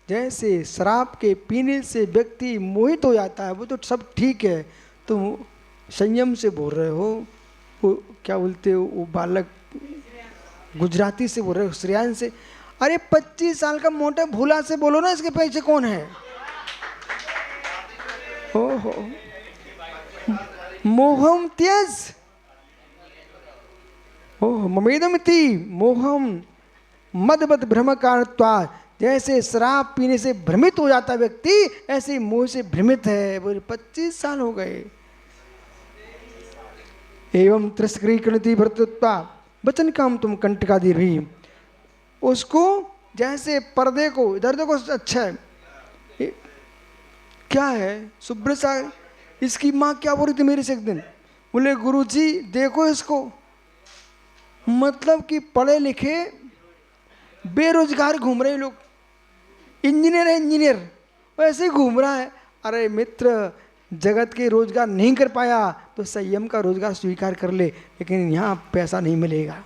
जैसे शराब के पीने से व्यक्ति मोहित हो जाता है, वो तो सब ठीक है, तुम संयम से बोल रहे हो। वो क्या बोलते हो, वो बालक गुजराती से बोल रहे हो, श्रेयांश से। अरे 25 साल का मोटा भूला से बोलो ना, इसके पीछे कौन है? ओहो, मोहम त्यज, ओह ममेदमिति मोहम मदबद भ्रम कारणत्वात्। जैसे शराब पीने से भ्रमित हो जाता व्यक्ति, ऐसे मोह से भ्रमित है। बोले 25 साल हो गए। एवं तिरस्कृति भरतत्वा वचन काम तुम कंटकादि रही। उसको जैसे पर्दे को, इधर देखो, अच्छा है, क्या है सुब्रत सागर, इसकी माँ क्या बोल रही थी मेरे से एक दिन, बोले गुरुजी देखो इसको, मतलब कि पढ़े लिखे बेरोजगार घूम रहे लोग, इंजीनियर है इंजीनियर, वो ऐसे ही घूम रहा है। अरे मित्र, जगत के रोजगार नहीं कर पाया तो संयम का रोजगार स्वीकार कर ले, लेकिन यहाँ पैसा नहीं मिलेगा।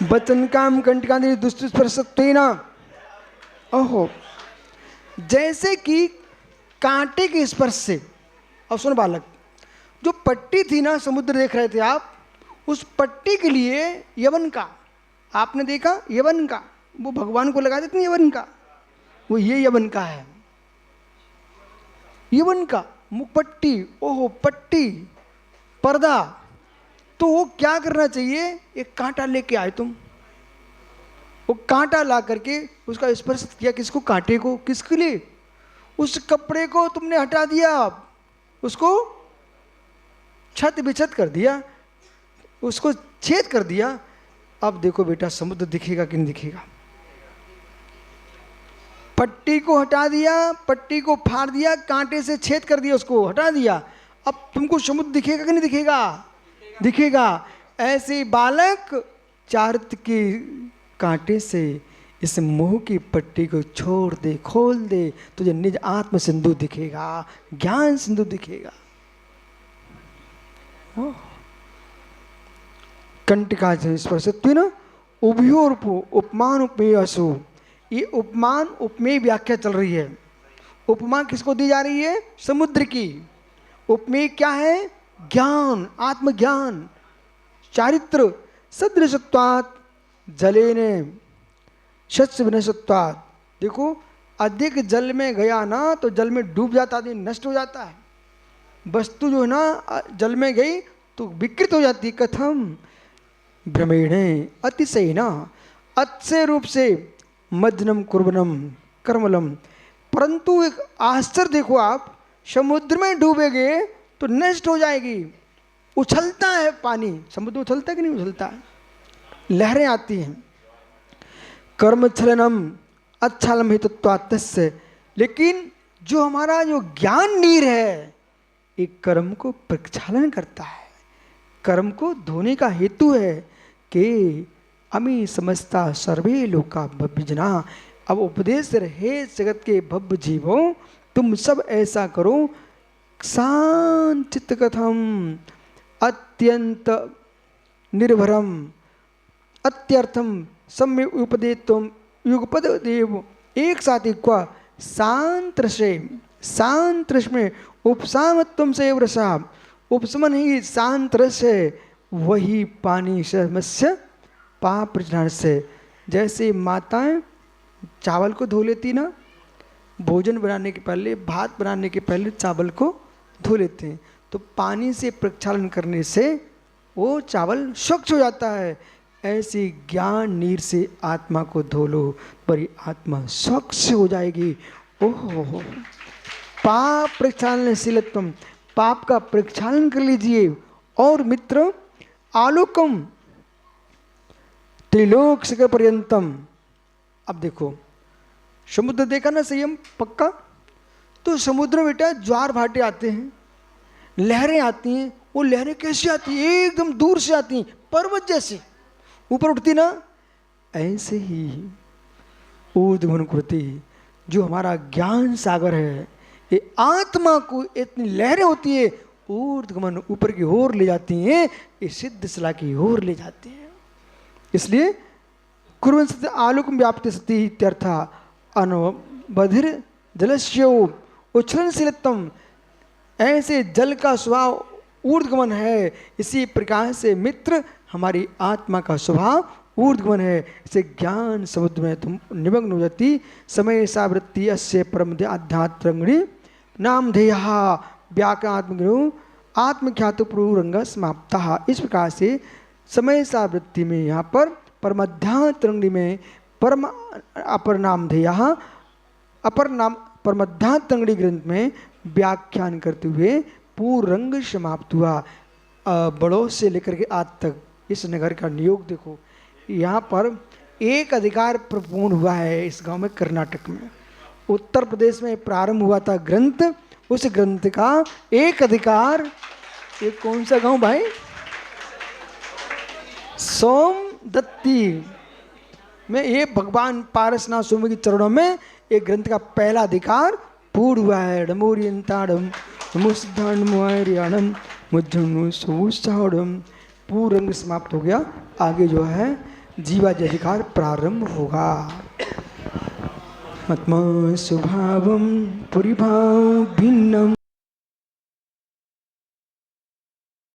वचन काम कंटकादि दुष्टस्पर्शत्वेन। ओहो, जैसे कि कांटे के स्पर्श से। अब सुनो बालक, जो पट्टी थी ना, समुद्र देख रहे थे आप, उस पट्टी के लिए यवन का, आपने देखा यवन का, वो भगवान को लगा देते हैं यवन का, वो ये यवन का है, यवन का मुख पट्टी। ओहो, पट्टी, पर्दा। तो वो क्या करना चाहिए, एक कांटा लेके आए तुम, वो कांटा ला करके उसका स्पर्श किया, किसको, कांटे को। किसके लिए, उस कपड़े को तुमने हटा दिया, उसको छत बिछत कर दिया, उसको छेद कर दिया। अब देखो बेटा, समुद्र दिखेगा कि नहीं दिखेगा। पट्टी को हटा दिया, पट्टी को फाड़ दिया, कांटे से छेद कर दिया, उसको हटा दिया। अब तुमको समुद्र दिखेगा कि नहीं दिखेगा, दिखेगा। ऐसे बालक चारित्र के कांटे से इस मोह की पट्टी को छोड़ दे, खोल दे, तुझे निज आत्म सिंधु दिखेगा, ज्ञान सिंधु दिखेगा। कंटिका स्पर्शत्वेन उभयोर्पो उपमान उपमेयसु। ये उपमान उपमेय व्याख्या चल रही है। उपमा किसको दी जा रही है, समुद्र की। उपमेय क्या है, ज्ञान, आत्मज्ञान, चारित्र। सदृशत्वात् जलेन शस्य विनशत्वात्। देखो, अधिक जल में गया ना तो जल में डूब जाता है, नष्ट हो जाता है। वस्तु जो है ना जल में गई तो विकृत हो जाती। कथम, भ्रमेणे अतिशयेन, अतिशय रूप से, मज्जनम कुर्वनम कर्मलम। परंतु एक आश्चर्य देखो आप, समुद्र में डूबेगे तो नष्ट हो जाएगी। उछलता है पानी, समुद्र उछलता है कि नहीं उछलता है, लहरें आती हैं। कर्मच्छलनम अच्छालम हितत्वात्तस्य। लेकिन जो हमारा जो ज्ञान नीर है, एक कर्म को प्रक्षालन करता है, कर्म को धोने का हेतु है कि अमी समझता सर्वे लोका भव्यजना। अब उपदेश रहे जगत के भव्य जीवों, तुम सब ऐसा करो। शांत चित्त कथम अत्यंत निर्भरम अत्यर्थम सम्य उपदेतम युगपद देव। एक साथ इक्वा शांत रसे, शांत रस में उपसामत्वम से रसा। उपशमन ही शांत रस है, वही पानी समस्य पाप प्रचरण से। जैसे माताएं चावल को धो लेती ना, भोजन बनाने के पहले, भात बनाने के पहले चावल को धो लेते हैं, तो पानी से प्रक्षालन करने से वो चावल स्वच्छ हो जाता है। ऐसे ज्ञान नीर से आत्मा को धो लो, पर आत्मा स्वच्छ हो जाएगी। ओहो, पाप प्रक्षालनशीलत्वम, पाप का प्रक्षालन कर लीजिए। और मित्र, आलोकम त्रिलोक शिखर पर्यंतम। अब देखो, समुद्र देखा ना संयम पक्का, तो समुद्र में बेटा ज्वार भाटे आते हैं, लहरें आती हैं। वो लहरें कैसे आती हैं, एकदम दूर से आती हैं, पर्वत जैसे ऊपर उठती ना। ऐसे ही ऊर्ध्वगमन कृति, जो हमारा ज्ञान सागर है, ये आत्मा को इतनी लहरें होती है, ऊर्ध्वगमन ऊपर की ओर ले जाती हैं, ये सिद्ध शिला की ओर ले जाती हैं। इसलिए कुर्वन् सति आलोकम व्याप्ति सति इत्यर्था अनवधिर जलस्यो उच्छलनशीलत्वम। ऐसे जल का स्वभाव ऊर्ध्वगमन है, इसी प्रकार से मित्र हमारी आत्मा का स्वभाव ऊर्ध्वगमन है। इसे ज्ञान समुद्र में तुम निमग्न हो जाती। समय सावृत्ति अस्य परम आध्यात्मि नाम ध्येय व्याकरणात्मज्ञो आत्मख्यात पूर्वरंग समाप्ता। इस प्रकार से समय सावृत्ति में यहाँ पर परमध्यात्मि में परम अपर नाम ध्येय, अपर नाम परमध्यात्मि ग्रंथ में व्याख्यान करते हुए पूर्वरंग समाप्त हुआ। बड़ों से लेकर के आज तक इस नगर का नियोग देखो। यहाँ पर एक अधिकार पूर्ण हुआ है इस गांव में, कर्नाटक में। उत्तर प्रदेश में प्रारंभ हुआ था ग्रंथ, उस ग्रंथ का एक अधिकार, ये कौन सा गांव भाई, सोमदत्ती, में ये भगवान पारसनाथ स्वामी के चरणों में ये ग्रंथ का पहला अधिकार पूर्ण हुआ है। डमोरियंताड़म नमोसिद्धांडम मुज्जम सुसाड़म पूर्ण अंग समाप्त हो गया। आगे जो है जीवाजी अधिकार प्रारंभ होगा। आत्मा स्वभावम परिभाव भिन्नम